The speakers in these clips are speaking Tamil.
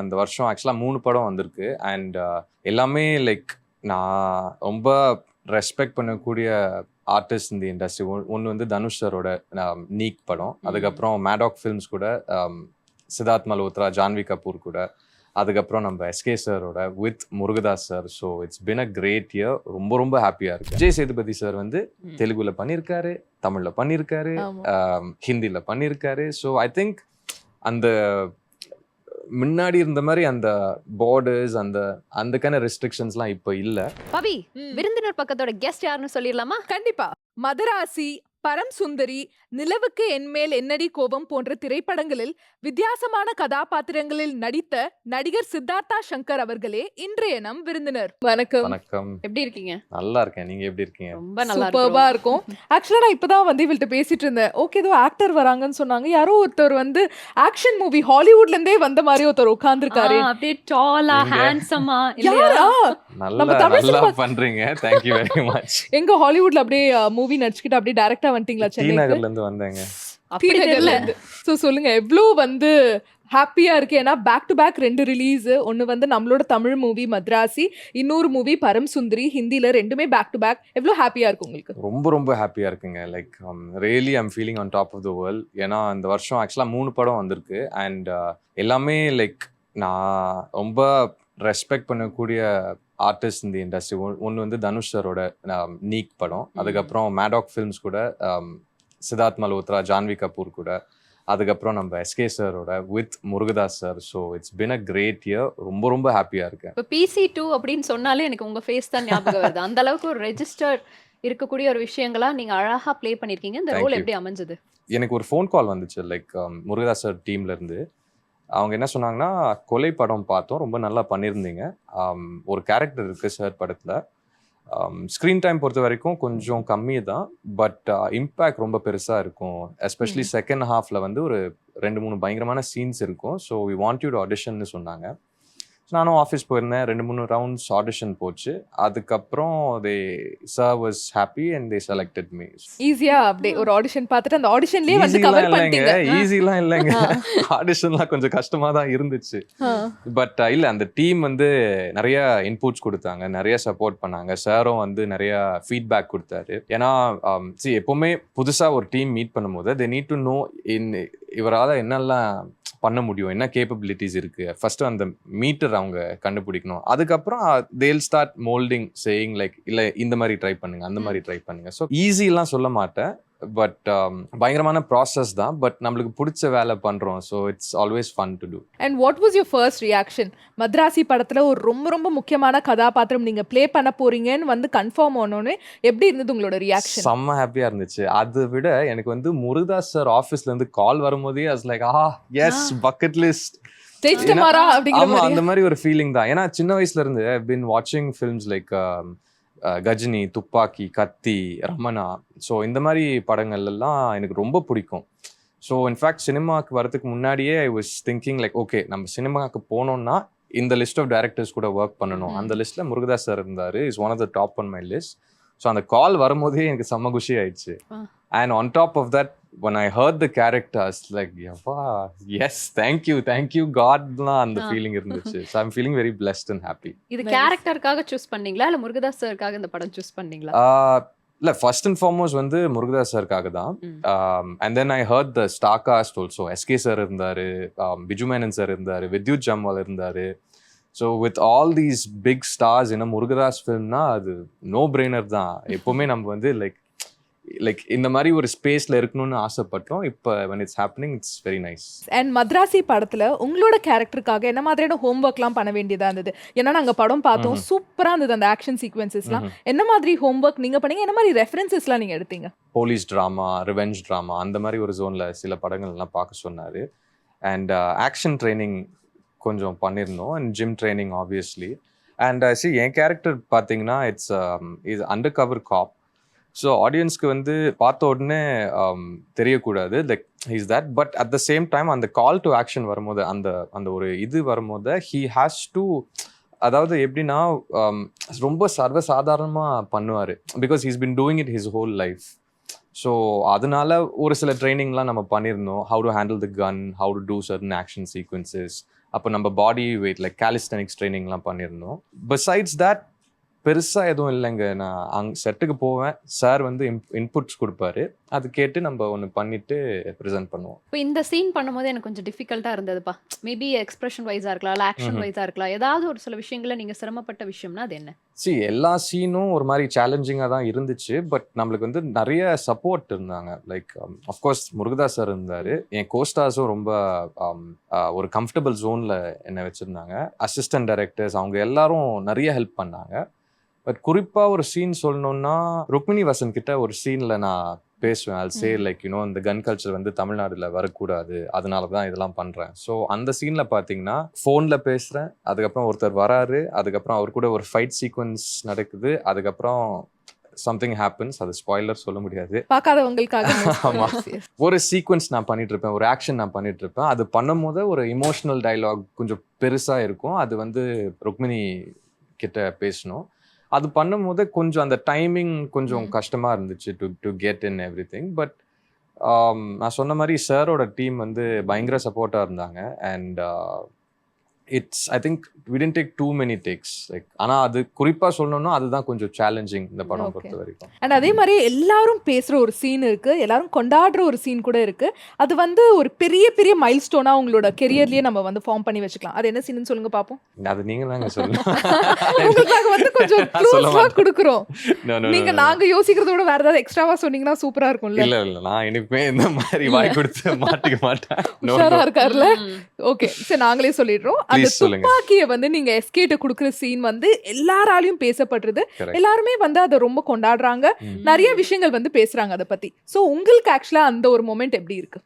அந்த வருஷம் ஆக்சுவலாக 3 படம் வந்திருக்கு. அண்ட் எல்லாமே லைக் நான் ரொம்ப ரெஸ்பெக்ட் பண்ணக்கூடிய ஆர்டிஸ்ட் இந்த இண்டஸ்ட்ரி. ஒன்று வந்து தனுஷ் சரோட நீக் படம், அதுக்கப்புறம் மேடாக் ஃபிலிம்ஸ் கூட சித்தார்த் மல்ஹோத்ரா, ஜான்வி கபூர் கூட, அதுக்கப்புறம் நம்ம எஸ்கே சாரோட with Murugadoss sir. So it's been a great year. ரொம்ப ரொம்ப ஹாப்பியாக இருக்கு. விஜய் சேதுபதி சார் வந்து தெலுங்குல பண்ணியிருக்காரு, தமிழில் பண்ணியிருக்காரு, ஹிந்தியில் பண்ணியிருக்காரு. ஸோ ஐ திங்க் அந்த முன்னாடி இருந்த மாதிரி அந்த பார்டர்ஸ் அந்த அந்தக்கான ரெஸ்ட்ரிக்ஷன்ஸ்லாம் இப்போ இல்லை. பவி, விருந்தினர் பக்கத்தோட கெஸ்ட் யாருன்னு சொல்லிடலாமா? கண்டிப்பா. மதராசி, பரம் சுந்தரி, நிலவுக்கு என்மேல் என்னடி கோபம் போன்ற திரைப்படங்களில் வித்தியாசமான கதாபாத்திரங்களில் நடித்த நடிகர் சித்தார்த்தா சங்கர் அவர்களே இன்றைய நம் விருந்தினர். வணக்கம். வணக்கம். எப்படி இருக்கீங்க? நல்லா இருக்கேன். நீங்க எப்படி இருக்கீங்க? ரொம்ப நல்லா சூப்பர்பா இருக்கும். ஆக்சுவலா நான் இப்பதான் வந்து இவள்கிட்ட பேசிட்டு இருந்தேன். ஓகே, ஏதோ ஆக்டர் வராங்கன்னு சொன்னாங்க. யாரோ ஒருத்தர் வந்து ஆக்ஷன் மூவி ஹாலிவுட்ல இருந்தே வந்த மாதிரி ஒருத்தர் உட்கார்ந்துருக்காரு. அப்படியே டாலா ஹேண்ட்ஸமா யாரா? நல்லா நல்லா பண்றீங்க. Thank you very much. எங்க ஹாலிவுட்ல அப்படியே மூவி நடிச்சுக்கிட்டு அப்படியே டைரக்டா வந்துட்டீங்களா சென்னைக்கு? நகர்ல இருந்து வந்தேங்க. அப்படி தெரியல. சோ சொல்லுங்க, எவ்வளோ வந்து ஹாப்பியா இருக்கு. ஏன்னா பேக் டு பேக் 2 ரிலீஸ். ஒன்னு வந்து நம்மளோட தமிழ் மூவி மத்ராசி, இன்னொரு மூவி பரம் சுந்தரி ஹிந்தில. ரெண்டுமே பேக் டு பேக். எவ்வளோ ஹாப்பியா இருக்கு உங்களுக்கு? ரொம்ப ரொம்ப ஹாப்பியா இருக்குங்க. Like really I'm feeling on top of the world. ஏன்னா இந்த வருஷம் ஆக்சுவலாக 3 படம் வந்திருக்கு. அண்ட் எல்லாமே லைக் நான் ரொம்ப ரெஸ்பெக்ட் பண்ணக்கூடிய ஆர்டிஸ்ட் இந்த இண்டஸ்ட்ரி. ஒன்று வந்து தனுஷ் சரோட நீக் படம், அதுக்கப்புறம் மேடாக் ஃபிலிம்ஸ் கூட சித்தார்த் மல்ஹோத்ரா, ஜான்வி கபூர் கூட, அதுக்கப்புறம் நம்ம எஸ்கே சாரோட with Murugadoss sir. So it's been a great year. ரொம்ப ரொம்ப ஹாப்பியாக இருக்கேன். இப்போ PC2 அப்படின்னு சொன்னாலே எனக்கு உங்க ஃபேஸ் தான் ஞாபகம் வருது. அந்த அளவுக்கு ஒரு ரெஜிஸ்டர் இருக்கக்கூடிய ஒரு விஷயங்களா நீங்க அழகா ப்ளே பண்ணிருக்கீங்க. இந்த ரோல் எப்படி அமைஞ்சது? எனக்கு ஒரு ஃபோன் கால் வந்துச்சு லைக் முருகதாஸ் சார் டீம்ல இருந்து. அவங்க என்ன சொன்னாங்கன்னா, கொலை படம் பார்த்தோம், ரொம்ப நல்லா பண்ணியிருந்தீங்க, ஒரு கேரக்டர் இருக்குது சார் படத்தில், ஸ்க்ரீன் டைம் பொறுத்த வரைக்கும் கொஞ்சம் கம்மி தான், பட் இம்பேக்ட் ரொம்ப பெருசாக இருக்கும். எஸ்பெஷலி செகண்ட் ஹாஃபில் வந்து ஒரு 2-3 பயங்கரமான சீன்ஸ் இருக்கும். So we want you to ஆடிஷன்னு சொன்னாங்க. நானும் ஆஃபீஸ் போயிருந்தேன். 2-3 ரவுண்ட்ஸ் ஆடிஷன் போச்சு. அதுக்கப்புறம் they sir was happy and they selected me. ஈஸியா அப்படியே ஒரு ஆடிஷன் பார்த்துட்டு அந்த ஆடிஷன்லயே வந்து கவர் பண்ணிட்டீங்க. ஈஸிலாம் இல்லைங்க. ஆடிஷன்லாம் கொஞ்சம் கஷ்டமா தான் இருந்துச்சு. பட் இல்ல, அந்த டீம் வந்து நிறைய இன்புட்ஸ் கொடுத்தாங்க, நிறைய சப்போர்ட் பண்ணாங்க. சாரும் வந்து நிறைய ஃபீட்பேக் கொடுத்தாரு. ஏன்னா எப்பவுமே புதுசா ஒரு டீம் மீட் பண்ணும்போது தே நீட் டு நோ இவரால் என்னெல்லாம் பண்ண முடியும், என்ன கேப்பபிலிட்டிஸ் இருக்கு. ஃபர்ஸ்ட் அந்த மீட்டர் அவங்க கண்டுபிடிக்கணும். அதுக்கப்புறம் தேல் ஸ்டார்ட் மோல்டிங், சேயிங் லைக் இல்ல இந்த மாதிரி ட்ரை பண்ணுங்க, அந்த மாதிரி ட்ரை பண்ணுங்க. ஸோ ஈஸிலாம் சொல்ல மாட்டேன், பட் பயங்கரமான ப்ராசஸ் தான். பட் நம்மளுக்கு பிடிச்ச வேலை பண்றோம். So it's always fun to do. And what was your first reaction? Madharasi படத்துல ஒரு ரொம்ப ரொம்ப முக்கியமான கதாபாத்திரம் நீங்க ப்ளே பண்ண போறீங்கன்னு வந்து கன்ஃபார்ம் ஆனோன்னு எப்படி இருந்தது உங்களோட ரியாக்ஷன்? செம்ம ஹாப்பியா இருந்துச்சு. அதை விட எனக்கு வந்து முருகதாஸ் சார் ஆஃபீஸ்ல இருந்து கால் வரும்போதே I was like, yes, bucket list, அந்த மாதிரி ஒரு ஃபீலிங் தான். ஏன்னா சின்ன வயசுல இருந்து ஐ பின் வாட்சிங் ஃபிலிம்ஸ் லைக் கஜினி, துப்பாக்கி, கத்தி, ரமணா. ஸோ இந்த மாதிரி படங்கள் எல்லாம் எனக்கு ரொம்ப பிடிக்கும். ஸோ இன்ஃபேக்ட் சினிமாவுக்கு வரதுக்கு முன்னாடியே I was thinking like, okay நம்ம சினிமாவுக்கு போனோம்னா இந்த லிஸ்ட் ஆஃப் டைரக்டர்ஸ் கூட ஒர்க் பண்ணணும். அந்த லிஸ்ட்ல முருகதாஸ் சார் இருந்தார், is one of the top on my list. So அந்த கால் வரும்போதே எனக்கு செம்ம குஷி ஆயிடுச்சு. And on top of that when I heard the characters, like, yes, thank you God, அந்த ஃபீலிங் இருந்துச்சு. So I'm feeling very blessed and happy. இது கேரக்டருக்காக சூஸ் பண்ணீங்களா இல்ல முருகதாஸ் சாருக்காக இந்த படம் சூஸ் பண்ணீங்களா? இல்ல, ஃபர்ஸ்ட் அண்ட் ஃபார்மோஸ்ட் வந்து முருகதாஸ் சாருக்காக தான். And then I heard the star cast also. SK sir இருந்தாரு, பிஜு மேனன் சார் இருந்தாரு, வித்யுத் ஜம்வால் இருந்தாரு. So with all these big stars என்ன முருகதாஸ் ஃபிலிம்னா அது நோ பிரெய்னர் தான். எப்பவுமே நம்ம வந்து லைக் இந்த மாதிரி ஒரு ஸ்பேஸ்ல இருக்கணும்னு ஆசைப்பட்டோம். இப்போ when it's happening, it's very nice. And Madrasi படத்துல உங்களோட கேரக்டருக்காக என்ன மாதிரியான ஹோம்ஒர்க்லாம் பண்ண வேண்டியதா இருந்தது? ஏன்னா நாங்க படம் பார்த்தோம், சூப்பரா இருந்தது அந்த ஆக்ஷன் சீக்வன்சஸ்லாம். என்ன மாதிரி ஹோம்ஒர்க் நீங்க பண்ணீங்க? என்ன மாதிரி ரெஃபரன்சஸ்லாம் நீங்க எடுத்தீங்க? போலீஸ் ட்ராமா, ரிவெஞ்ச் ட்ராமா, அந்த மாதிரி ஒரு ஜோன்ல சில படங்கள் எல்லாம் பார்க்க சொன்னாரு. அண்ட் ஆக்ஷன் ட்ரைனிங் கொஞ்சம் பண்ணியிருந்தோம், and gym training obviously. And என் கேரக்டர் பார்த்தீங்கன்னா it's undercover cop. So ஆடியன்ஸ்க்கு வந்து பார்த்த உடனே தெரியக்கூடாது like he's that. But at the same time அந்த கால் டு ஆக்ஷன் வரும்போது, அந்த ஒரு இது வரும்போது ஹீ ஹேஸ் டு, அதாவது எப்படின்னா ரொம்ப சர்வசாதாரணமாக பண்ணுவார். Because he's been doing it his whole life. So அதனால ஒரு சில ட்ரைனிங்லாம் நம்ம பண்ணியிருந்தோம். How to handle the gun, how to do certain action sequences, அப்போ நம்ம பாடி வெயிட் லைக் கேலிஸ்டனிக்ஸ் ட்ரைனிங்லாம் பண்ணியிருந்தோம். பிசைட்ஸ் தட் பெருசாக எதுவும் இல்லைங்க. நான் செட்டுக்கு போவேன், சார் வந்து இன்புட்ஸ் கொடுப்பாரு, அது கேட்டு நம்ம ஒன்று பண்ணிட்டு ப்ரெசென்ட் பண்ணுவோம். இப்போ இந்த சீன் பண்ணும்போது எனக்கு கொஞ்சம் டிஃபிகல்ட்டாக இருந்ததுப்பா. மேபி எக்ஸ்பிரஷன் வைஸாக இருக்கலாம், இல்லை ஆக்ஷன் வைஸாக இருக்கலாம், ஏதாவது ஒரு சில விஷயங்களை நீங்கள் சிரமப்பட்ட விஷயம்னா அது என்ன? எல்லா சீனும் ஒரு மாதிரி சேலஞ்சிங்காக தான் இருந்துச்சு. பட் நம்மளுக்கு வந்து நிறைய சப்போர்ட் இருந்தாங்க. லைக் அஃப்கோர்ஸ் முருகதாஸ் சார் இருந்தார், என் கோஸ்டார்ஸும் ரொம்ப ஒரு கம்ஃபர்டபுள் ஜோனில் என்னை வச்சுருந்தாங்க. அசிஸ்டன்ட் டைரக்டர்ஸ் அவங்க எல்லாரும் நிறைய ஹெல்ப் பண்ணாங்க. பட் குறிப்பாக ஒரு சீன் சொல்லணும்னா, ருக்மிணி வசந்த் கிட்ட ஒரு சீனில் நான் பேசுவேன். அது சே லைக் யூனோ இந்த கன் கல்ச்சர் வந்து தமிழ்நாடுல வரக்கூடாது, அதனால தான் இதெல்லாம் பண்ணுறேன். ஸோ அந்த சீனில் பார்த்தீங்கன்னா ஃபோனில் பேசுகிறேன், அதுக்கப்புறம் ஒருத்தர் வராரு, அதுக்கப்புறம் அவர் கூட ஒரு ஃபைட் சீக்வன்ஸ் நடக்குது, அதுக்கப்புறம் சம்திங் ஹேப்பன்ஸ். அது ஸ்பாய்லர் சொல்ல முடியாது, பார்க்காதவங்களுக்காக. ஆமாம், ஒரு சீக்வன்ஸ் நான் பண்ணிட்டு இருப்பேன், ஒரு ஆக்ஷன் நான் பண்ணிட்டு இருப்பேன். அது பண்ணும் போது ஒரு இமோஷனல் டைலாக் கொஞ்சம் பெருசாக இருக்கும், அது வந்து ருக்மிணி கிட்ட பேசணும். அது பண்ணும்போது கொஞ்சம் அந்த டைமிங் கொஞ்சம் கஷ்டமாக இருந்துச்சு to get in every thing. But நான் சொன்ன மாதிரி சாரோட டீம் வந்து பயங்கர சப்போர்ட்டாக இருந்தாங்க. And it's I think we didn't take too many takes. Like ஆனால் அது குறிப்பாக சொல்லணும்னா அதுதான் கொஞ்சம் சேலஞ்சிங் இந்த படம் பொறுத்த வரைக்கும். அண்ட் அதே மாதிரி எல்லாரும் பேசுகிற ஒரு சீன் இருக்கு, எல்லாரும் கொண்டாடுற ஒரு சீன் கூட இருக்கு. அது வந்து ஒரு பெரிய பெரிய மைல் ஸ்டோனா உங்களோட கெரியர்லயே நம்ம வந்து ஃபார்ம் பண்ணி வச்சுக்கலாம். அது என்ன சீன் சொல்லுங்க பாப்போம். அது நீங்க தாங்க சொல்லணும். உங்களுக்காக வந்து கொஞ்சம் க்ளூஸா கொடுக்குறோம். நீங்க நாங்க யோசிக்கிறத விட வேற ஏதாவது எக்ஸ்ட்ராவா சொன்னீங்கன்னா சூப்பரா இருக்கும்ல. இல்ல இல்ல, நான் இனிமே இந்த மாதிரி வாய் கொடுத்து மாட்டிக்க மாட்டேன். உஷாரா இருக்கார்ல. ஓகே, சரி நாங்களே சொல்லிடுறோம். அந்த துப்பாக்கியை வந்து நீங்க எஸ்கேட்ட குடுக்குற சீன் வந்து எல்லாராலையும் பேசப்படுறது, எல்லாருமே வந்து அதை ரொம்ப கொண்டாடுறாங்க, நிறைய விஷயங்கள் வந்து பேசுறாங்க அதை பத்தி. சோ உங்களுக்கு ஆக்சுவலா அந்த ஒரு மொமெண்ட் எப்படி இருக்கு?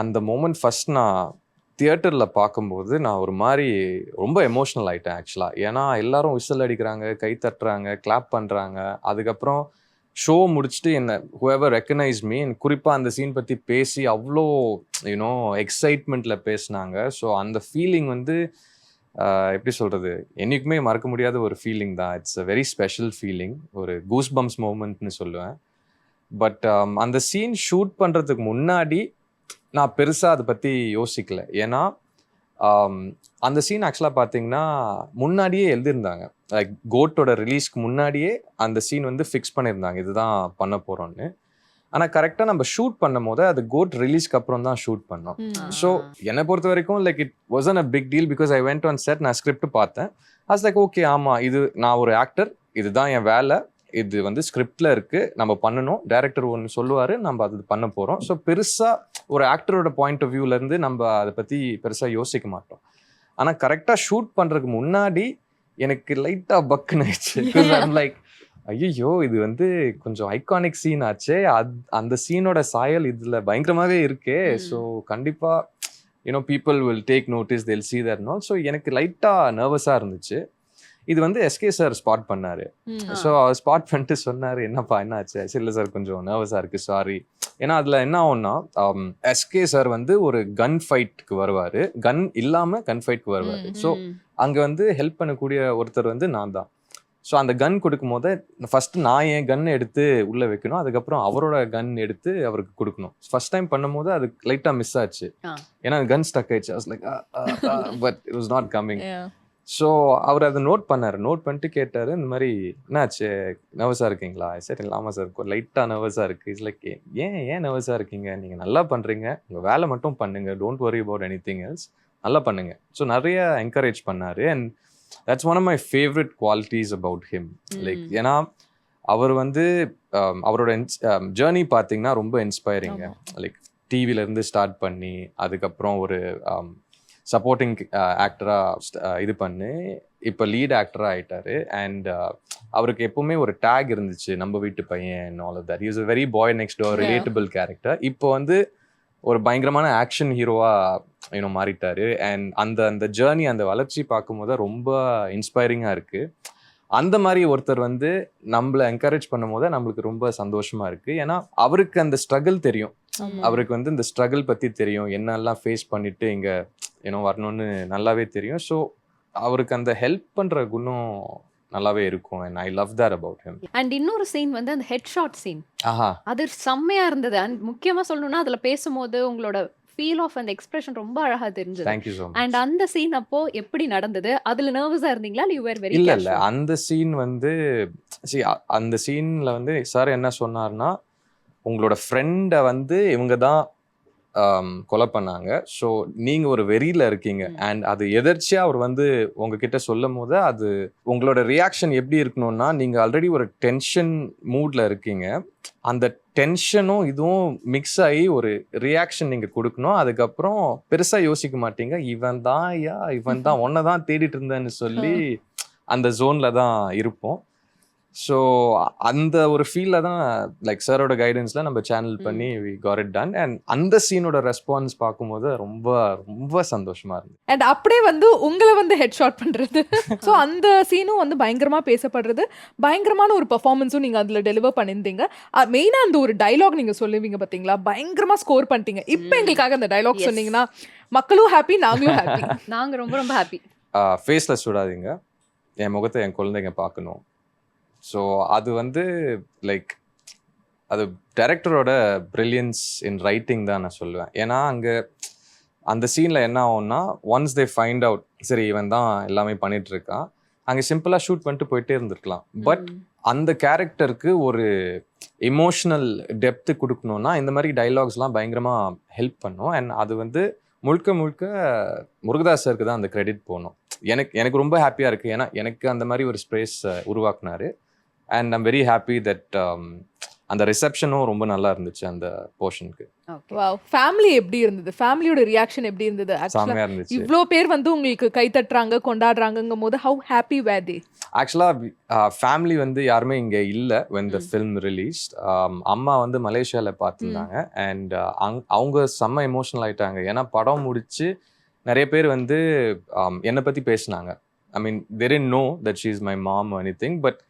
அந்த மொமெண்ட் ஃபர்ஸ்ட் நான் தியேட்டரில் பார்க்கும்போது நான் ஒரு மாதிரி ரொம்ப எமோஷ்னல் ஆகிட்டேன் ஆக்சுவலாக. ஏன்னா எல்லாரும் விசில் அடிக்கிறாங்க, கை தட்டுறாங்க, கிளாப் பண்ணுறாங்க. அதுக்கப்புறம் ஷோ முடிச்சுட்டு என்ன whoever recognized me, குறிப்பாக அந்த சீன் பற்றி பேசி அவ்வளோ யூனோ எக்ஸைட்மெண்ட்டில் பேசினாங்க. ஸோ அந்த ஃபீலிங் வந்து எப்படி சொல்கிறது, என்றைக்குமே மறக்க முடியாத ஒரு ஃபீலிங் தான். It's a very special feeling, ஒரு கூஸ் பம்ப்ஸ் மூமெண்ட்னு சொல்லுவேன். பட் அந்த சீன் ஷூட் பண்ணுறதுக்கு முன்னாடி நான் பெருசாக அதை பற்றி யோசிக்கல. ஏன்னா அந்த சீன் ஆக்சுவலாக பார்த்தீங்கன்னா முன்னாடியே எழுதியிருந்தாங்க. லைக் கோட்டோட ரிலீஸ்க்கு முன்னாடியே அந்த சீன் வந்து ஃபிக்ஸ் பண்ணியிருந்தாங்க, இதுதான் பண்ண போகிறோன்னு. ஆனால் கரெக்டாக நம்ம ஷூட் பண்ணும் போது அது கோட் ரிலீஸ்க்கு அப்புறம் தான் ஷூட் பண்ணோம். ஸோ என்னை பொறுத்த வரைக்கும் like it wasn't a big deal because I went on set. நான் ஸ்கிரிப்ட் பார்த்தேன், அது லைக் ஓகே, ஆமாம் இது நான் ஒரு ஆக்டர், இதுதான் என் வேலை, இது வந்து ஸ்கிரிப்டில் இருக்குது, நம்ம பண்ணணும், டைரக்டர் ஒன்று சொல்லுவார், நம்ம அது பண்ண போகிறோம். ஸோ பெருசாக ஒரு ஆக்டரோட பாயிண்ட் ஆஃப் வியூலேருந்து நம்ம அதை பற்றி பெருசாக யோசிக்க மாட்டோம். ஆனால் கரெக்டாக ஷூட் பண்ணுறதுக்கு முன்னாடி எனக்கு லைட்டாக பக்குன்னு ஆயிடுச்சு. லைக் ஐயோ, இது வந்து கொஞ்சம் ஐகானிக் சீன் ஆச்சே, அந்த சீனோட சாயல் இதில் பயங்கரமாகவே இருக்கே. ஸோ கண்டிப்பாக you know people will take notice, they'll see that and all. So எனக்கு லைட்டாக நர்வஸாக இருந்துச்சு. இது வந்து எஸ்கே சார் ஸ்பாட் பண்ணாரு. ஸோ அவர் ஸ்பாட் பண்ணிட்டு சொன்னார், என்னப்பா என்ன ஆச்சு? இல்லை சார் கொஞ்சம் நர்வஸாக இருக்குது, சாரி. ஏன்னா அதில் என்ன ஆகும்னா எஸ்கே சார் வந்து ஒரு கன் ஃபைட்டுக்கு வருவார், கன் இல்லாமல் கன் ஃபைட்டுக்கு வருவார். ஸோ அங்கே வந்து ஹெல்ப் பண்ணக்கூடிய ஒருத்தர் வந்து நான் தான். ஸோ அந்த கன் கொடுக்கும் போது ஃபர்ஸ்ட் நான் என் கன் எடுத்து உள்ளே வைக்கணும், அதுக்கப்புறம் அவரோட கன் எடுத்து அவருக்கு கொடுக்கணும். ஃபர்ஸ்ட் டைம் பண்ணும்போது அது லைட்டாக மிஸ் ஆச்சு, ஏன்னா கன் ஸ்டக் ஆயிடுச்சு. I was like but it was not coming. So அவர் அதை நோட் பண்ணார், நோட் பண்ணிட்டு கேட்டார், இந்த மாதிரி என்னாச்சு, நர்வஸாக இருக்கீங்களா? சரி இல்லாமல் சார் லைட்டாக நர்வஸாக இருக்குது. இட்ஸ் லைக் ஏன் நர்வஸாக இருக்கீங்க, நீங்கள் நல்லா பண்ணுறீங்க, உங்கள் வேலை மட்டும் பண்ணுங்க, don't worry about anything else, நல்லா பண்ணுங்க. ஸோ நிறைய என்கரேஜ் பண்ணார். And that's one of my favorite qualities about him. Like ஏன்னா அவர் வந்து அவரோட ஜேர்னி பார்த்தீங்கன்னா ரொம்ப இன்ஸ்பைரிங்க. லைக் டிவிலேருந்து ஸ்டார்ட் பண்ணி அதுக்கப்புறம் ஒரு சப்போர்ட்டிங் ஆக்டராக இது பண்ணி இப்போ லீட் ஆக்டராக ஆகிட்டாரு. அண்ட் அவருக்கு எப்பவுமே ஒரு டேக் இருந்துச்சு, நம்ம வீட்டு பையன், all of that. He is a very boy next door, relatable character. இப்போ வந்து ஒரு பயங்கரமான ஆக்ஷன் ஹீரோவாக மாறிட்டாரு. அண்ட் அந்த ஜேர்னி, அந்த வளர்ச்சி பார்க்கும்போது ரொம்ப இன்ஸ்பைரிங்காக இருக்குது. அந்த மாதிரி ஒருத்தர் வந்து நம்மளை என்கரேஜ் பண்ணும் போது நம்மளுக்கு ரொம்ப சந்தோஷமாக இருக்குது. ஏன்னா அவருக்கு அந்த ஸ்ட்ரகிள் தெரியும், அவருக்கு வந்து இந்த ஸ்ட்ரகிள் பற்றி தெரியும், என்னெல்லாம் ஃபேஸ் பண்ணிட்டு இங்கே வரணும்னு நல்லாவே தெரியும். ஸோ அவருக்கு அந்த ஹெல்ப் பண்ணுற குணம் நல்லாவே இருக்கும். and I love that about him. and இன்னொரு சீன் வந்து அந்த ஹெட் ஷாட் சீன், அது செம்மையா இருந்தது. அண்ட் முக்கியமா சொல்லணும்னா அதுல பேசும்போது உங்களோட ஃபீல் ஆஃப் அந்த எக்ஸ்பிரஷன் ரொம்ப அழகா தெரிஞ்சது. Thank you so much. அண்ட் அந்த சீன் அப்போ எப்படி நடந்தது? அதுல நர்வஸா இருந்தீங்களா? இல்ல யூ வேர் வெரி இல்ல கேஷுவல்? அந்த சீன் வந்து அந்த சீன்ல வந்து சார் என்ன சொன்னார்னா, உங்களோட ஃப்ரெண்டை வந்து இவங்க தான் கொலை பண்ணாங்க. ஸோ நீங்க ஒரு வெறியில இருக்கீங்க. அண்ட் அது எதர்ச்சியா அவர் வந்து உங்ககிட்ட சொல்லும் போது அது உங்களோட ரியாக்ஷன் எப்படி இருக்கணும்னா, நீங்க ஆல்ரெடி ஒரு டென்ஷன் மூட்ல இருக்கீங்க. அந்த டென்ஷனும் இதுவும் மிக்ஸ் ஆகி ஒரு ரியாக்ஷன் நீங்க கொடுக்கணும். அதுக்கப்புறம் பெருசா யோசிக்க மாட்டீங்க. இவன் தான் ஒன்னை தான் தேடிட்டு இருந்தேன்னு சொல்லி அந்த ஜோன்ல தான் இருப்போம். ஸோ அந்த ஒரு ஃபீல்ல தான் லைக் சாரோட கைடன்ஸ்ல நம்ம சேனல் பண்ணி we got it done. And அந்த சீனோட ரெஸ்பான்ஸ் பார்க்கும்போது ரொம்ப ரொம்ப சந்தோஷமா இருந்தது. அண்ட் அப்படியே வந்து உங்களை வந்து ஹெட் ஷாட் பண்றது, ஸோ அந்த சீனும் வந்து பயங்கரமா பேசப்படுறது, பயங்கரமான ஒரு பெர்ஃபார்மன்ஸும் நீங்க அதுல டெலிவர் பண்ணியிருந்தீங்க. மெயினா அந்த ஒரு டைலாக் நீங்க சொல்லுவீங்க பாத்தீங்களா, பயங்கரமா ஸ்கோர் பண்ணிட்டீங்க. இப்போ எங்களுக்காக அந்த டைலாக் சொன்னீங்கன்னா மக்களும் ஹாப்பி, நாங்களும் ஹாப்பி. நாங்க ரொம்ப ரொம்ப ஹாப்பி. ஃபேஸ்ல சுடாதீங்க, என் முகத்தை என் குழந்தைங்க பார்க்கணும். ஸோ அது வந்து லைக் அது டைரக்டரோட பிரில்லியன்ஸ் இன் ரைட்டிங் தான் நான் சொல்லுவேன். ஏன்னா அங்கே அந்த சீனில் என்ன ஆகும்னா, ஒன்ஸ் தே ஃபைண்ட் அவுட் சரி இவன் தான் எல்லாமே பண்ணிட்டு இருக்கான், அங்கே சிம்பிளாக ஷூட் பண்ணிட்டு போயிட்டே இருந்திருக்கலாம். பட் அந்த கேரக்டருக்கு ஒரு எமோஷ்னல் டெப்த்து கொடுக்கணும்னா இந்த மாதிரி டைலாக்ஸ்லாம் பயங்கரமாக ஹெல்ப் பண்ணும். அண்ட் அது வந்து முழுக்க முழுக்க முருகதாஸ் சருக்கு தான் அந்த கிரெடிட் போகணும். எனக்கு ரொம்ப ஹாப்பியாக இருக்குது. ஏன்னா எனக்கு அந்த மாதிரி ஒரு ஸ்பேஸ் உருவாக்குனாரு. And I'm very happy that அந்த ரிசப்ஷனும் ரொம்ப நல்லா இருந்துச்சு அந்த போர்ஷனுக்கு. வாவ். ஃபேமிலி எப்படி இருந்தது? ஃபேமிலியோட ரியாக்ஷன் எப்படி இருந்தது? செமையா இருந்துச்சு. இவ்ளோ பேர் வந்து உங்களுக்கு கை தட்டுறாங்க, கொண்டாடுறாங்கங்கும் போது ஹவ் ஹாப்பி வேர் தே? ஆக்சுவலாக ஃபேமிலி வந்து யாருமே இங்கே இல்லை when the film released. அம்மா வந்து மலேசியாவில் பார்த்துருந்தாங்க. அண்ட் அவங்க செம்ம எமோஷனல் ஆயிட்டாங்க. ஏன்னா படம் முடிச்சு நிறைய பேர் வந்து என்னை பற்றி பேசினாங்க. ஐ மீன் they didn't know that she is my mom or anything, but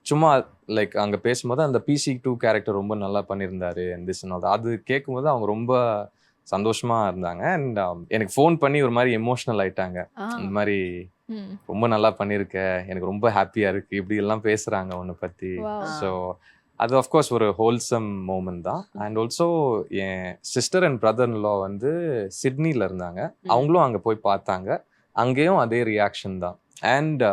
சும்மா லைக் அங்கே பேசும்போது அந்த PC2 கேரக்டர் ரொம்ப நல்லா பண்ணியிருந்தாரு and this and all that. அது கேட்கும்போது அவங்க ரொம்ப சந்தோஷமா இருந்தாங்க. அண்ட் எனக்கு ஃபோன் பண்ணி ஒரு மாதிரி எமோஷனல் ஆயிட்டாங்க. இந்த மாதிரி ரொம்ப நல்லா பண்ணியிருக்க, எனக்கு ரொம்ப ஹாப்பியா இருக்கு, இப்படி எல்லாம் பேசுறாங்க உன்னை பத்தி. ஸோ அது ஆஃப்கோர்ஸ் ஒரு ஹோல்சம் மூமெண்ட் தான். அண்ட் ஆல்சோ என் sister and brother in law வந்து சிட்னியில் இருந்தாங்க. அவங்களும் அங்கே போய் பார்த்தாங்க. அங்கேயும் அதே ரியாக்ஷன் தான். அண்ட்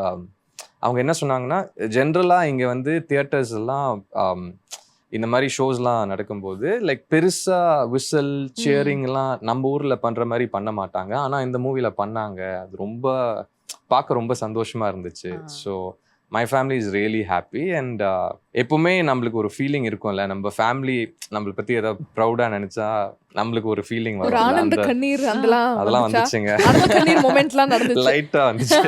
அவங்க என்ன சொன்னாங்கன்னா, ஜென்ரலாக இங்கே வந்து தியேட்டர்ஸ் எல்லாம் இந்த மாதிரி ஷோஸ்லாம் நடக்கும்போது லைக் பெருசாக விசில் சியரிங்லாம் நம்ம ஊரில் பண்ணுற மாதிரி பண்ண மாட்டாங்க. ஆனால் இந்த மூவியில் பண்ணாங்க. அது ரொம்ப பார்க்க ரொம்ப சந்தோஷமா இருந்துச்சு. So my family is really happy. And எப்பவுமே நம்மளுக்கு ஒரு ஃபீலிங் இருக்கும்ல, நம்ம ஃபேமிலி நம்மளை பற்றி ஏதாவது ப்ரௌடாக நினச்சா நம்மளுக்கு ஒரு ஃபீலிங் வரும். அதெல்லாம் வந்துச்சுங்க, லைட்டாக வந்துச்சு.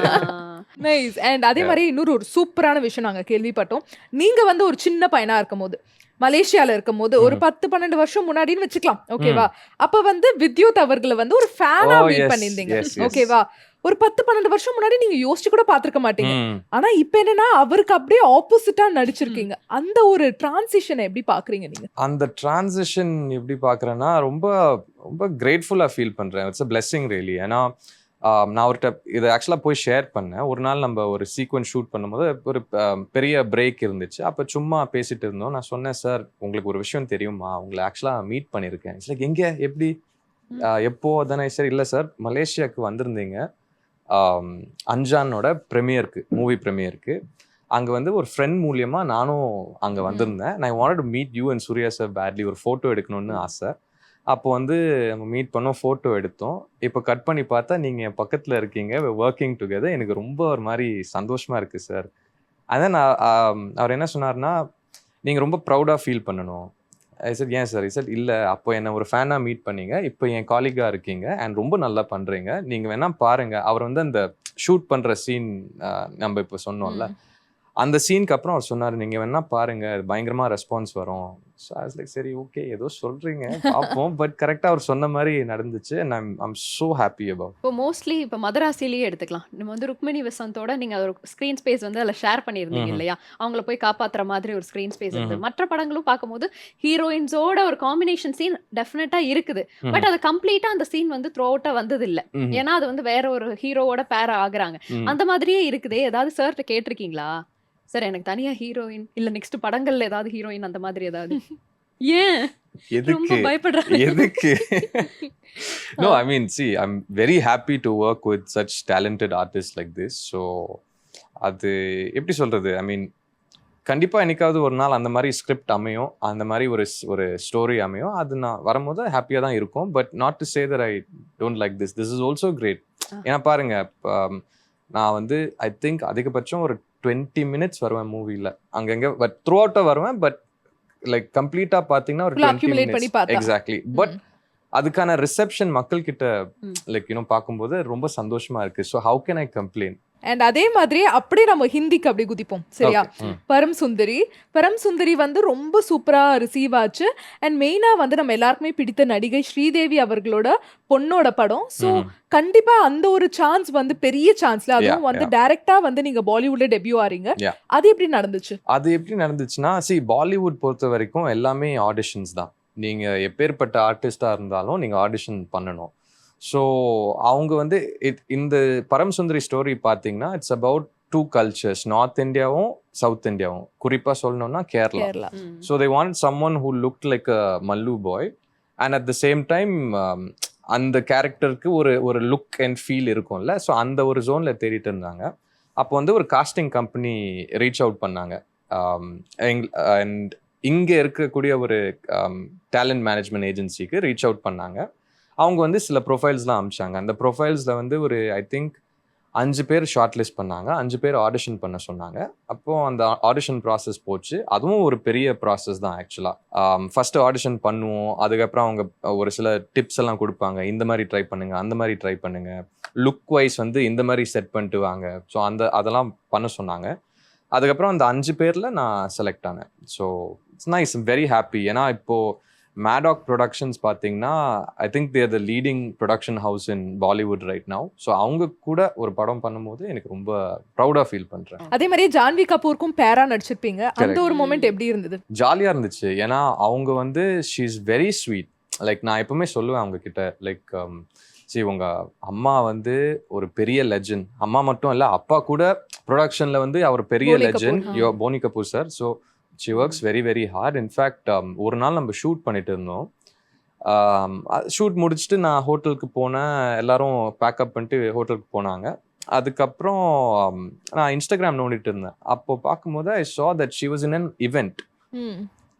நைஸ். அண்ட் அதே மாதிரி இன்னொரு ஒரு சூப்பரான விஷயம் நாங்கள் கேள்விப்பட்டோம். நீங்க வந்து ஒரு சின்ன பையனா இருக்கும் போது மலேசியால இருக்கும் போது ஒரு 10-12 வருஷம் முன்னாடின்னு வச்சுக்கலாம், ஓகேவா? அப்ப வந்து வித்யுத் அவர்களை வந்து ஒரு ஃபேனா மீட் பண்ணியிருந்தீங்க, ஓகேவா? ஒரு 10-12 வருஷம் முன்னாடி நீங்க யோசிச்சு கூட பாத்துருக்க மாட்டீங்க. ஆனா இப்ப என்னன்னா அவருக்கு அப்படியே ஆப்போசிட்டா நடிச்சிருக்கீங்க. அந்த ஒரு டிரான்சிஷனை எப்படி பாக்குறீங்க நீங்க? அந்த டிரான்சிஷன் எப்படி பாக்குறேன்னா ரொம்ப ரொம்ப கிரேட்ஃபுல்லா ஃபீல் பண்றேன். It's a blessing really. ஏன்னா நான் அவர்கிட்ட இதை ஆக்சுவலாக போய் ஷேர் பண்ணேன். ஒரு நாள் நம்ம ஒரு சீக்வன்ஸ் ஷூட் பண்ணும்போது ஒரு பெரிய பிரேக் இருந்துச்சு. அப்போ சும்மா பேசிட்டு இருந்தோம். நான் சொன்னேன், சார் உங்களுக்கு ஒரு விஷயம் தெரியுமா, உங்களை ஆக்சுவலாக மீட் பண்ணியிருக்கேன். இட்ஸ் லைக் எங்கே, எப்படி, எப்போ தானே? சார் இல்லை சார், மலேசியாவுக்கு வந்திருந்தீங்க அஞ்சானோட ப்ரீமியருக்கு, மூவி ப்ரீமியருக்கு. அங்கே வந்து ஒரு ஃப்ரெண்ட் மூலியமாக நானும் அங்கே வந்திருந்தேன். நான் wanted to meet you and Suriya sir badly, ஒரு ஃபோட்டோ எடுக்கணும்னு ஆசை. அப்போ வந்து நம்ம மீட் பண்ணோம், ஃபோட்டோ எடுத்தோம். இப்போ கட் பண்ணி பார்த்தா நீங்கள் என் பக்கத்தில் இருக்கீங்க, ஒர்க்கிங் டுகெதர். எனக்கு ரொம்ப ஒரு மாதிரி சந்தோஷமாக இருக்குது சார். அதான் அவர் என்ன சொன்னார்னா, நீங்கள் ரொம்ப ப்ரௌடாக ஃபீல் பண்ணணும். சார் ஏன் சார்? சார் இல்லை, அப்போ என்னை ஒரு ஃபேனாக மீட் பண்ணீங்க, இப்போ என் காலிகாக இருக்கீங்க அண்ட் ரொம்ப நல்லா பண்ணுறீங்க. நீங்கள் வேணால் பாருங்கள். அவர் வந்து அந்த ஷூட் பண்ணுற சீன் நம்ம இப்போ சொன்னோம்ல, அந்த சீனுக்கு அப்புறம் அவர் சொன்னார், நீங்கள் வேணா பாருங்க, அது பயங்கரமாக ரெஸ்பான்ஸ் வரும். ஸோ ஐ வாஸ் லைக், சரி ஓகே, ஏதோ சொல்கிறீங்க பார்ப்போம். பட் கரெக்டாக அவர் சொன்ன மாதிரி நடந்துச்சு. And I'm so happy about. இப்போ மோஸ்ட்லி இப்போ மதராசிலேயே எடுத்துக்கலாம். நம்ம வந்து ருக்மிணி வசந்தோட நீங்கள் ஒரு ஸ்க்ரீன் ஸ்பேஸ் வந்து அதில் ஷேர் பண்ணியிருந்தீங்க இல்லையா? அவங்கள போய் காப்பாற்றுற மாதிரி ஒரு ஸ்க்ரீன் ஸ்பேஸ் இருக்குது. மற்ற படங்களும் பார்க்கும்போது ஹீரோயின்ஸோட ஒரு காம்பினேஷன் சீன் டெஃபினட்டாக இருக்குது. பட் அது கம்ப்ளீட்டாக அந்த சீன் வந்து த்ரூ அவுட்டாக வந்தது இல்லை. ஏன்னா அது வந்து வேற ஒரு ஹீரோவோட பேர் ஆகுறாங்க. அந்த மாதிரியே இருக்குதே. ஏதாவது சார்கிட்ட கேட்டிருக்கீங்களா, சார் எனக்கு தனியா ஹீரோயின் இல்ல நெக்ஸ்ட் படங்கள்ல ஏதாவது ஹீரோயின் அந்த மாதிரி ஏதாவது? ஏன் எதுக்கு பயப்படுறாங்க. எதுக்கு No, I mean, see, I'm very happy to work with such talented artists like this. So, அது எப்படி சொல்றது? I mean, கண்டிப்பா என்னைக்காவது ஒரு நாள் அந்த மாதிரி ஸ்கிரிப்ட் அமையும், அந்த மாதிரி ஒரு ஸ்டோரி அமையும். அது நான் வரும்போது ஹாப்பியா தான் இருக்கும். But not to say that I don't like this is also great. ஏன்னா பாருங்க, நான் வந்து ஐ திங்க் அதிகபட்சம் ஒரு 20 minutes வருவேன் மூவில, அங்கங்க. பட் த்ரூ அவுட்டா வருவேன். பட் லைக் கம்ப்ளீட்டா பாத்தீங்கன்னா ஒரு 20 minutes எக்ஸாக்ட்லி. பட் அதுக்கான ரிசெப்ஷன் மக்கள் கிட்ட லைக் பார்க்கும்போது ரொம்ப சந்தோஷமா இருக்கு. So how can I complain? And அதே மாதிரி அப்படியே நம்ம ஹிந்திக்கு அப்படி குதிப்போம், சரியா? பரம் சுந்தரி வந்து ரொம்ப சூப்பரா ரிசீவ் ஆச்சு. அண்ட் மெயினா வந்து நம்ம எல்லாருக்குமே பிடித்த நடிகை ஸ்ரீதேவி அவர்களோட பொண்ணோட படம். ஸோ கண்டிப்பா அந்த ஒரு சான்ஸ் வந்து பெரிய சான்ஸ்ல, அதுவும் வந்து டைரக்டா வந்து நீங்க பாலிவுட்ல டெபியூ ஆறீங்க. அது எப்படி நடந்துச்சு? அது எப்படி நடந்துச்சுன்னா, பாலிவுட் பொறுத்த வரைக்கும் எல்லாமே ஆடிஷன்ஸ் தான். நீங்க எப்பேற்பட்ட ஆர்டிஸ்டா இருந்தாலும் நீங்க ஆடிஷன் பண்ணணும். ஸோ அவங்க வந்து இந்த பரம் சுந்தரி ஸ்டோரி பார்த்தீங்கன்னா இட்ஸ் அபவுட் 2 cultures, நார்த் இந்தியாவும் சவுத் இந்தியாவும். குறிப்பாக சொல்லணும்னா Kerala. So they want someone who looked like a mallu boy and at the same time அந்த கேரக்டருக்கு ஒரு லுக் அண்ட் ஃபீல் இருக்கும்ல. ஸோ அந்த ஒரு ஜோனில் தேடிட்டு இருந்தாங்க. அப்போ வந்து ஒரு காஸ்டிங் கம்பெனி ரீச் அவுட் பண்ணாங்க. அண்ட் இங்கே இருக்கக்கூடிய ஒரு டேலண்ட் மேனேஜ்மெண்ட் ஏஜென்சிக்கு ரீச் அவுட் பண்ணாங்க. அவங்க வந்து சில ப்ரொஃபைல்ஸ்லாம் அனுப்பிச்சாங்க. அந்த ப்ரொஃபைல்ஸில் வந்து ஒரு ஐ திங்க் 5 பேர் ஷார்ட் லிஸ்ட் பண்ணாங்க. 5 பேர் ஆடிஷன் பண்ண சொன்னாங்க. அப்போது அந்த ஆடிஷன் ப்ராசஸ் போச்சு. அதுவும் ஒரு பெரிய ப்ராசஸ் தான் ஆக்சுவலாக. ஃபஸ்ட்டு ஆடிஷன் பண்ணுவோம். அதுக்கப்புறம் அவங்க ஒரு சில டிப்ஸ் எல்லாம் கொடுப்பாங்க. இந்த மாதிரி ட்ரை பண்ணுங்கள், அந்த மாதிரி ட்ரை பண்ணுங்கள், லுக் வைஸ் வந்து இந்த மாதிரி செட் பண்ணிட்டு வாங்க. ஸோ அதெல்லாம் பண்ண சொன்னாங்க. அதுக்கப்புறம் அந்த 5 பேரில் நான் செலக்ட் ஆனேன். So it's nice, very happy. ஏன்னா இப்போது மேடாக் ப்ரொடக்ஷன்ஸ் பார்த்தீங்கன்னா I think they're the leading production house in Bollywood right now. So அவங்க கூட ஒரு படம் பண்ணும்போது எனக்கு ரொம்ப ப்ரௌடாக ஃபீல் பண்ணுறேன். அதே மாதிரி ஜான்வி கபூருக்கும் பேரா நடிச்சிருப்பீங்க. அந்த ஒரு மொமெண்ட் எப்படி இருந்தது? ஜாலியாக இருந்துச்சு. ஏன்னா அவங்க வந்து she is very sweet. Like நான் எப்பவுமே சொல்லுவேன் அவங்க கிட்ட, லைக் உங்க அம்மா வந்து ஒரு பெரிய லெஜண்ட். அம்மா மட்டும் இல்லை, அப்பா கூட ப்ரொடக்ஷனில் வந்து அவர் பெரிய legend, Boney Kapoor sir. So she works very very hard. In fact ஒரு நாள் நம்ம ஷூட் பண்ணிட்டு இருந்தோம். ஷூட் முடிச்சுட்டு நான் ஹோட்டலுக்கு போனேன். எல்லாரும் பேக்கப் பண்ணிட்டு ஹோட்டலுக்கு போனாங்க. அதுக்கப்புறம் நான் இன்ஸ்டாகிராம் நோண்டிட்டு இருந்தேன். அப்போ பார்க்கும்போது ஐ saw that she was in an event.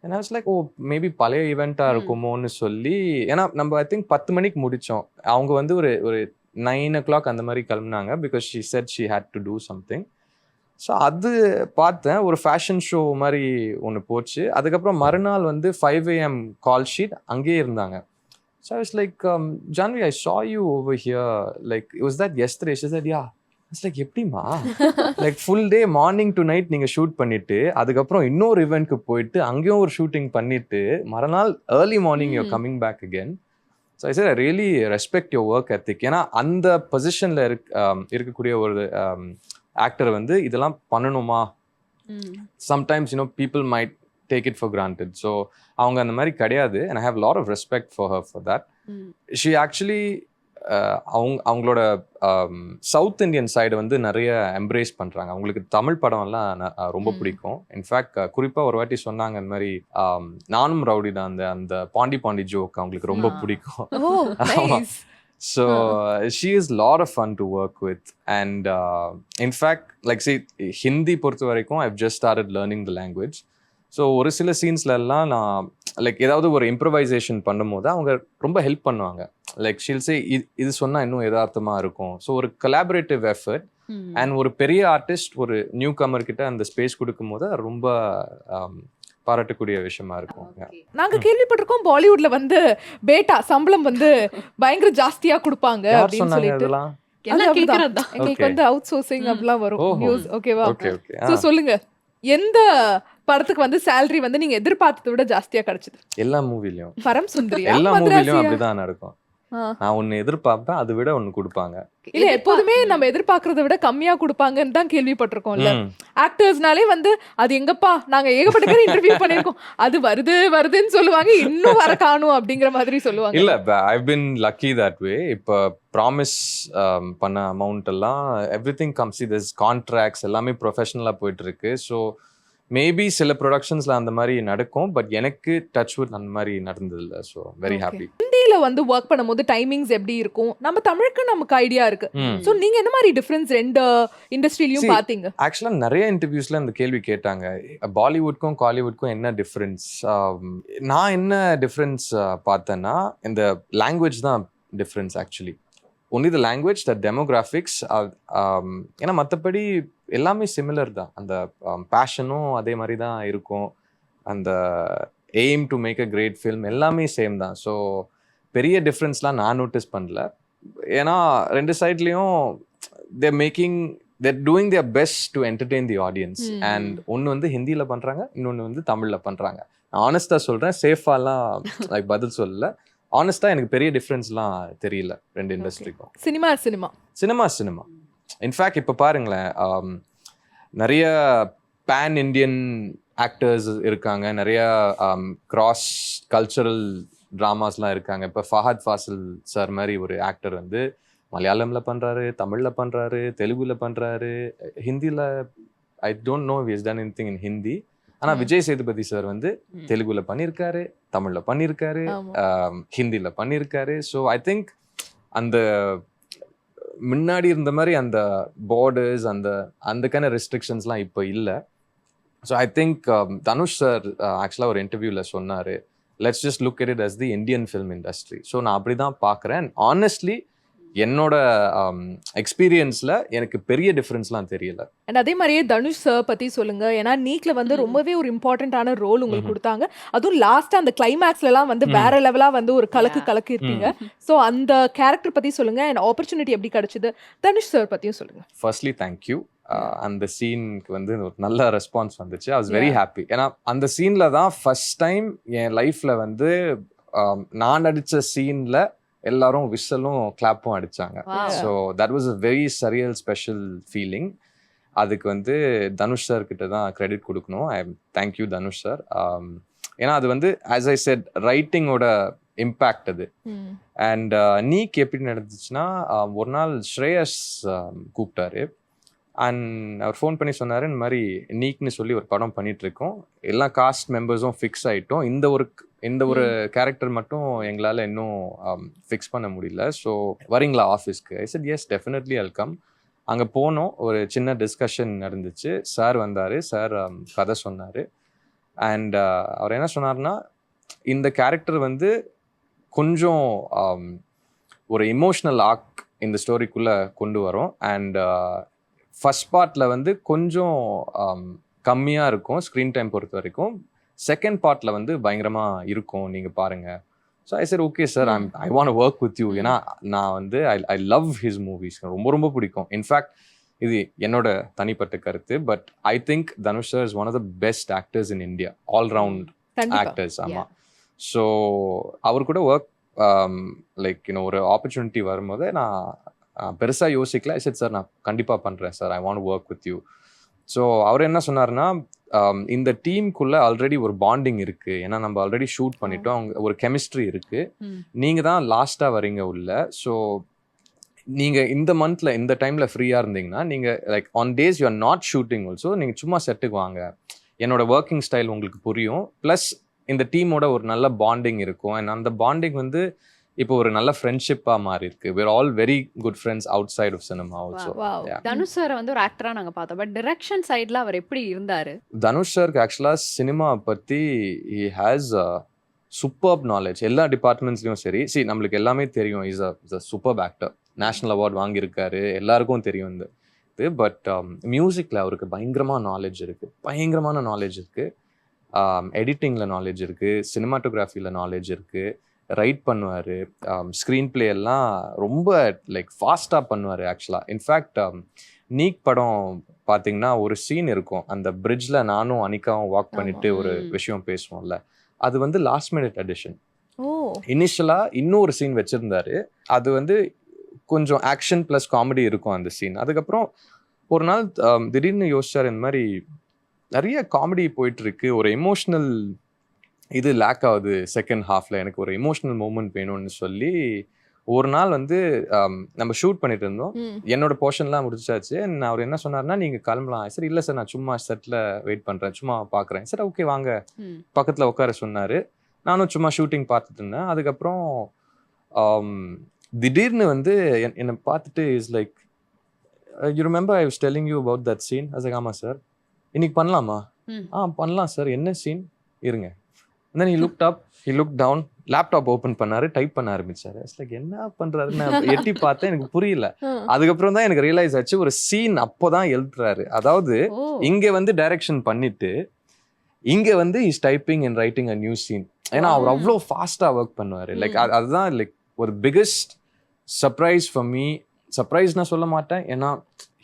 and I was like, oh maybe பழைய ஈவெண்ட்டாக இருக்குமோன்னு சொல்லி, ஏன்னா நம்ம ஐ திங்க் 10 மணிக்கு முடித்தோம். அவங்க வந்து ஒரு 9 o'clock அந்த மாதிரி கிளம்புனாங்க. Because she said she had to do something. So அது பார்த்தேன். ஒரு ஃபேஷன் ஷோ மாதிரி ஒன்று போச்சு. அதுக்கப்புறம் மறுநாள் வந்து 5 AM கால் ஷீட் அங்கேயே இருந்தாங்க. So I was like, Janhvi, I saw you over here, like was that yesterday? She said, yeah. I was like, எப்படிமா? Like full day morning to night நீங்கள் ஷூட் பண்ணிட்டு, அதுக்கப்புறம் இன்னொரு ஈவெண்ட்க்கு போயிட்டு அங்கேயும் ஒரு ஷூட்டிங் பண்ணிட்டு, மறுநாள் early morning you're coming back again. So I said, I really respect your work ethic. ஏன்னா அந்த பொசிஷனில் இருக்கக்கூடிய ஒரு ஆக்டர் வந்து இதெல்லாம் பண்ணணுமா? Sometimes people might take it for granted. So அவங்க அந்த மாதிரி கிடையாது. And I have lot of respect for her for that. She actually அவங்களோட சவுத் இந்தியன் சைடு வந்து நிறைய எம்ப்ரேஸ் பண்ணுறாங்க. அவங்களுக்கு தமிழ் படம்லாம் ரொம்ப பிடிக்கும். இன்ஃபேக்ட் குறிப்பாக ஒரு வாட்டி சொன்னாங்க இந்த மாதிரி, நானும் ரவுடி தான், அந்த பாண்டி ஜோக் அவங்களுக்கு ரொம்ப பிடிக்கும். So she is a lot of fun to work with. And in fact, like say Hindi பொறுத்த வரைக்கும் I've just started learning the language. So ஒரு சில சீன்ஸ்ல எல்லாம் நான் லைக் ஏதாவது ஒரு இம்ப்ரவைசேஷன் பண்ணும்போது அவங்க ரொம்ப ஹெல்ப் பண்ணுவாங்க. லைக் ஷீல் சே இது சொன்னா இன்னும் யதார்த்தமா இருக்கும். ஸோ ஒரு கொலாபரேட்டிவ் எஃபர்ட். அண்ட் ஒரு பெரிய ஆர்டிஸ்ட் ஒரு நியூ கமர் கிட்ட அந்த ஸ்பேஸ் கொடுக்கும் போது ரொம்ப பாராட்டக்கூடிய விஷயமா இருக்கும். நாங்க கேள்விப்பட்டிருக்கோம் பாலிவுட்ல வந்து பேட்டா சம்பளம் வந்து பயங்கர ஜாஸ்தியா கொடுப்பாங்க அப்படின்னு சொல்லிட்டு. எங்களுக்கு வந்து அவுட் சோர்சிங் அப்படிலாம் வரும் நியூஸ். ஓகேவா? சோ சொல்லுங்க, எந்த படத்துக்கு வந்து சேலரி வந்து நீங்க எதிர்பார்த்ததை விட ஜாஸ்தியா கிடைச்சது? எல்லா மூவிலயும் பரம் சுந்தரி எல்லா மூவிலயும் அப்படிதான் நடக்கும். நான் ஒன்னு எதிர்பார்ப்பேன், அதை விட ஒன்னு கொடுப்பாங்க. இல்ல எப்போதுமே நம்ம எதிர்பார்க்கறத விட கம்மியா கொடுப்பாங்கன்னு தான் கேள்விப்பட்டிருக்கோம்ல. ஆக்டர்ஸ்னாலே வந்து அது எங்கப்பா, நாங்க ஏகப்பட்ட பேர் இன்டர்வியூ பண்ணிருக்கோம், அது வருதுன்னு சொல்லுவாங்க, இன்னும் வர காணும் அப்படிங்கிற மாதிரி சொல்லுவாங்க. இல்ல, I've been lucky that way. இப்ப ப்ராமிஸ் பண்ண அமௌண்ட் எல்லாம் எவ்ரிதிங் கம்ஸ், திஸ் கான்ட்ராக்ட்ஸ் எல்லாமே ப்ரொஃபஷனலா போயிட்டு இருக்கு. ஸோ மேபி சில ப்ரொடக்ஷன்ஸ்ல அந்த மாதிரி நடக்கும், பட் எனக்கு டச் வுட் அந்த மாதிரி நடந்தது இல்லை. So very happy. ஹிந்தியில வந்து ஒர்க் பண்ணும்போது டைமிங்ஸ் எப்படி இருக்கும்? நம்ம தமிழுக்கு நமக்கு ஐடியா இருக்கு. சோ நீங்க என்ன மாதிரி டிஃபரன்ஸ் ரெண்டு இண்டஸ்ட்ரியிலயும் பாத்தீங்க? ஆக்சுவலா நிறைய இன்டர்வியூஸ்ல இந்த கேள்வி கேட்டாங்க, பாலிவுட்க்கும் காலிவுட்க்கும் என்ன டிஃபரன்ஸ். நான் என்ன டிஃபரன்ஸ் பார்த்தேன்னா, இந்த லாங்குவேஜ் தான் difference actually. Only the language, the demographics. ஏன்னா மற்றபடி எல்லாமே சிமிலர் தான். அந்த பேஷனும் அதே மாதிரி தான் இருக்கும். அந்த aim to make a great film எல்லாமே சேம் தான். ஸோ பெரிய டிஃப்ரென்ஸ்லாம் நான் நோட்டீஸ் பண்ணல. ஏன்னா ரெண்டு சைட்லேயும் they're doing their best to entertain the audience. And ஒன்று வந்து ஹிந்தியில் பண்ணுறாங்க, இன்னொன்று வந்து தமிழில் பண்ணுறாங்க. நான் ஆனஸ்டாக சொல்கிறேன், சேஃபாலாம் லைக் பதில் சொல்லல. ஆனஸ்டாக எனக்கு பெரிய டிஃப்ரென்ஸ்லாம் தெரியல ரெண்டு இண்டஸ்ட்ரிக்கும். சினிமா இன்ஃபேக்ட் இப்போ பாருங்களேன், நிறைய பேன் இண்டியன் ஆக்டர்ஸ் இருக்காங்க, நிறைய கிராஸ் கல்ச்சரல் ட்ராமாஸ்லாம் இருக்காங்க. இப்போ ஃபஹத் ஃபாசில் சார் மாதிரி ஒரு ஆக்டர் வந்து மலையாளமில் பண்ணுறாரு, தமிழில் பண்ணுறாரு, தெலுங்குல பண்ணுறாரு, ஹிந்தியில் I don't know is done anything இன் ஹிந்தி. ஆனால் விஜய் சேதுபதி சார் வந்து தெலுங்குல பண்ணியிருக்காரு, தமிழில் பண்ணியிருக்காரு, ஹிந்தியில் பண்ணியிருக்காரு. ஸோ ஐ திங்க் அந்த முன்னாடி இருந்த மாதிரி அந்த பார்டர்ஸ் அந்த கைண்ட் ரெஸ்ட்ரிக்ஷன்ஸ்லாம் இப்போ இல்லை. So I think Dhanush sir ஆக்சுவலாக ஒரு இன்டர்வியூவில் சொன்னார், let's just look at it as the Indian film industry. So நான் அப்படி தான் பார்க்குறேன். ஆனஸ்ட்லி என்னோட எக்ஸ்பீரியன்ஸ்ல எனக்கு பெரிய டிஃபரன்ஸ்லாம் தெரியல. அண்ட் அதே மாதிரியே தனுஷ் சார் பத்தி சொல்லுங்க. ஏன்னா நீக்ல வந்து ரொம்பவே ஒரு இம்பார்ட்டன்டான ரோல் உங்களுக்கு கொடுத்தாங்க. அதுவும் லாஸ்டா அந்த கிளைமேக்ஸ்லாம் வந்து வேற லெவலா வந்து ஒரு கலக்கு இருப்பீங்க. ஸோ அந்த கேரக்டர் பத்தி சொல்லுங்க. அண்ட் ஆப்பர்ச்சுனிட்டி எப்படி கிடைச்சது, தனுஷ் சார் பத்தியும் சொல்லுங்க. Firstly thank you. அந்த சீனுக்கு வந்து ஒரு நல்ல ரெஸ்பான்ஸ் வந்துச்சு. I was very happy. ஏன்னா அந்த சீன்ல தான் ஃபர்ஸ்ட் டைம் என் லைஃப்ல வந்து நான் நடிச்ச சீன்ல எல்லாரும் விசலும் கிளாப்பும் அடிச்சாங்க. So that was a very surreal special feeling. அதுக்கு வந்து தனுஷ் சார் கிட்ட தான் கிரெடிட் கொடுக்கணும். I thank you Dhanush sir. ஏன்னா அது வந்து ஆஸ் ஐ செட் ரைட்டிங்கோட இம்பேக்ட் அது. அண்ட் நீக் எப்படி நடந்துச்சுன்னா, ஒரு நாள் ஸ்ரேயஸ் கூப்பிட்டாரு. அண்ட் அவர் ஃபோன் பண்ணி சொன்னார், இந்த மாதிரி நீக்னு சொல்லி ஒரு படம் பண்ணிட்டு இருக்கோம், எல்லா காஸ்ட் மெம்பர்ஸும் ஃபிக்ஸ் ஆகிட்டோம், இந்த ஒரு கேரக்டர் மட்டும் எங்களால் இன்னும் ஃபிக்ஸ் பண்ண முடியல, ஸோ வரீங்களா ஆஃபீஸ்க்கு? ஐ செட் எஸ் டெஃபினெட்லி வெல்கம். அங்கே போனோம், ஒரு சின்ன டிஸ்கஷன் நடந்துச்சு. சார் வந்தார், சார் கதை சொன்னார். அண்ட் அவர் என்ன சொன்னார்னா, இந்த கேரக்டர் வந்து கொஞ்சம் ஒரு இமோஷ்னல் ஆர்க் இந்த ஸ்டோரிக்குள்ளே கொண்டு வரும். அண்ட் ஃபர்ஸ்ட் பார்ட்டில் வந்து கொஞ்சம் கம்மியாக இருக்கும் ஸ்க்ரீன் டைம் பொறுத்த வரைக்கும், செகண்ட் பார்ட்டில் வந்து பயங்கரமாக இருக்கும், நீங்கள் பாருங்கள். So I sir okay sir, I want work with you. ஏன்னா நான் வந்து ஐ லவ் ஹிஸ் மூவிஸ், ரொம்ப ரொம்ப பிடிக்கும். இன்ஃபேக்ட் இது என்னோட தனிப்பட்ட கருத்து, but I think Dhanush sir is one of the best actors in India, all round actors. ஆமாம். ஸோ அவர் கூட ஒர்க் லைக் ஒரு ஆப்பர்ச்சுனிட்டி வரும்போது நான் பெருசாக யோசிக்கல. ஐ செட் சார் நான் கண்டிப்பாக பண்ணுறேன் sir, I want work with you. So அவர் என்ன சொன்னார்னா, இந்த டீமுக்குள்ளே ஆல்ரெடி ஒரு பாண்டிங் இருக்குது, ஏன்னா நம்ம ஆல்ரெடி ஷூட் பண்ணிட்டோம், அவங்க ஒரு கெமிஸ்ட்ரி இருக்குது, நீங்கள் தான் லாஸ்ட்டாக வரீங்க உள்ள. ஸோ நீங்கள் இந்த மந்த்தில் இந்த டைமில் ஃப்ரீயாக இருந்தீங்கன்னா, நீங்கள் like on days you are not shooting also, நீங்கள் சும்மா செட்டுக்கு வாங்க, என்னோட ஒர்க்கிங் ஸ்டைல் உங்களுக்கு புரியும், ப்ளஸ் இந்த டீமோட ஒரு நல்ல பாண்டிங் இருக்கும். அண்ட் அந்த பாண்டிங் வந்து இப்போ ஒரு நல்ல ஃப்ரெண்ட்ஷிப்பா மாறி இருக்கு. we are all very good friends outside of cinema also. Dhanush sir வந்து ஒரு ஆக்டரா நாங்க பார்த்தோம், பட் டைரக்ஷன் சைடுல அவர் எப்படி இருந்தாரு? தனுஷ் சாருக்கு ஆக்சுவலா சினிமா பத்தி he has a superb knowledge. எல்லா டிபார்ட்மெண்ட்ஸ்லயும் சரி, நம்மளுக்கு எல்லாமே தெரியும், is a superb actor, national award வாங்கியிருக்காரு, எல்லாருக்கும் தெரியும் இது. பட் மியூசிக்ல அவருக்கு பயங்கரமான நாலேஜ் இருக்கு, எடிட்டிங்ல நாலேஜ் இருக்கு, சினிமாட்டோகிராஃபில நாலேஜ் இருக்கு, ரைட் பண்ணுவார், ஸ்க்ரீன் பிளே எல்லாம் ரொம்ப லைக் ஃபாஸ்ட்டாக பண்ணுவார் ஆக்சுவலாக. இன்ஃபேக்ட் நீக் படம் பார்த்தீங்கன்னா ஒரு சீன் இருக்கும், அந்த பிரிட்ஜில் நானும் அனிகாவும் வாக் பண்ணிட்டு ஒரு விஷயம் பேசுவோம்ல, அது வந்து லாஸ்ட் மினிட் அடிஷன். இனிஷியலாக இன்னொரு சீன் வச்சுருந்தாரு, அது வந்து கொஞ்சம் ஆக்ஷன் ப்ளஸ் காமெடி இருக்கும் அந்த சீன். அதுக்கப்புறம் ஒரு நாள் திடீர்னு யோசிச்சார், இந்த மாதிரி நிறைய காமெடி போயிட்டுருக்கு, ஒரு எமோஷ்னல் இது லேக் ஆகுது செகண்ட் ஹாஃப்ல, எனக்கு ஒரு எமோஷ்னல் மூமெண்ட் வேணும்னு சொல்லி ஒரு நாள் வந்து நம்ம ஷூட் பண்ணிட்டு இருந்தோம், என்னோட போர்ஷன்லாம் முடிச்சாச்சு. அவர் என்ன சொன்னார்னா, நீங்க கிளம்பலாம். சரி இல்லை சார், நான் சும்மா செட்டில் வெயிட் பண்றேன், சும்மா பார்க்குறேன். சரி ஓகே வாங்க பக்கத்தில் உட்கார சொன்னார். நானும் சும்மா ஷூட்டிங் பார்த்துட்டு இருந்தேன். அதுக்கப்புறம் திடீர்னு வந்து என்னை பார்த்துட்டு is like, you remember I was telling you about that scene? அது ஆமாம் சார். இன்னைக்கு பண்ணலாமா? பண்ணலாம் சார். என்ன சீன்? இருங்க. And then he looked up, he looked down, laptop open பண்ணாரு, டைப் பண்ண ஆரம்பிச்சாரு. லைக் என்ன பண்றாருன்னு எட்டி பார்த்தேன், எனக்கு புரியல. அதுக்கப்புறம் தான் எனக்கு ரியலைஸ் ஆச்சு, ஒரு சீன் அப்போதான் எழுதுறாரு. அதாவது இங்க வந்து டைரக்ஷன் பண்ணிட்டு இங்க வந்து is typing and writing a new scene. ஏன்னா அவர் அவ்வளோ ஃபாஸ்டா ஒர்க் பண்ணுவாரு. லைக் அதுதான் லைக் ஒரு பிகெஸ்ட் சர்ப்ரைஸ் ஃபார் மீ. சர்ப்ரைஸ்னா சொல்ல மாட்டேன், ஏன்னா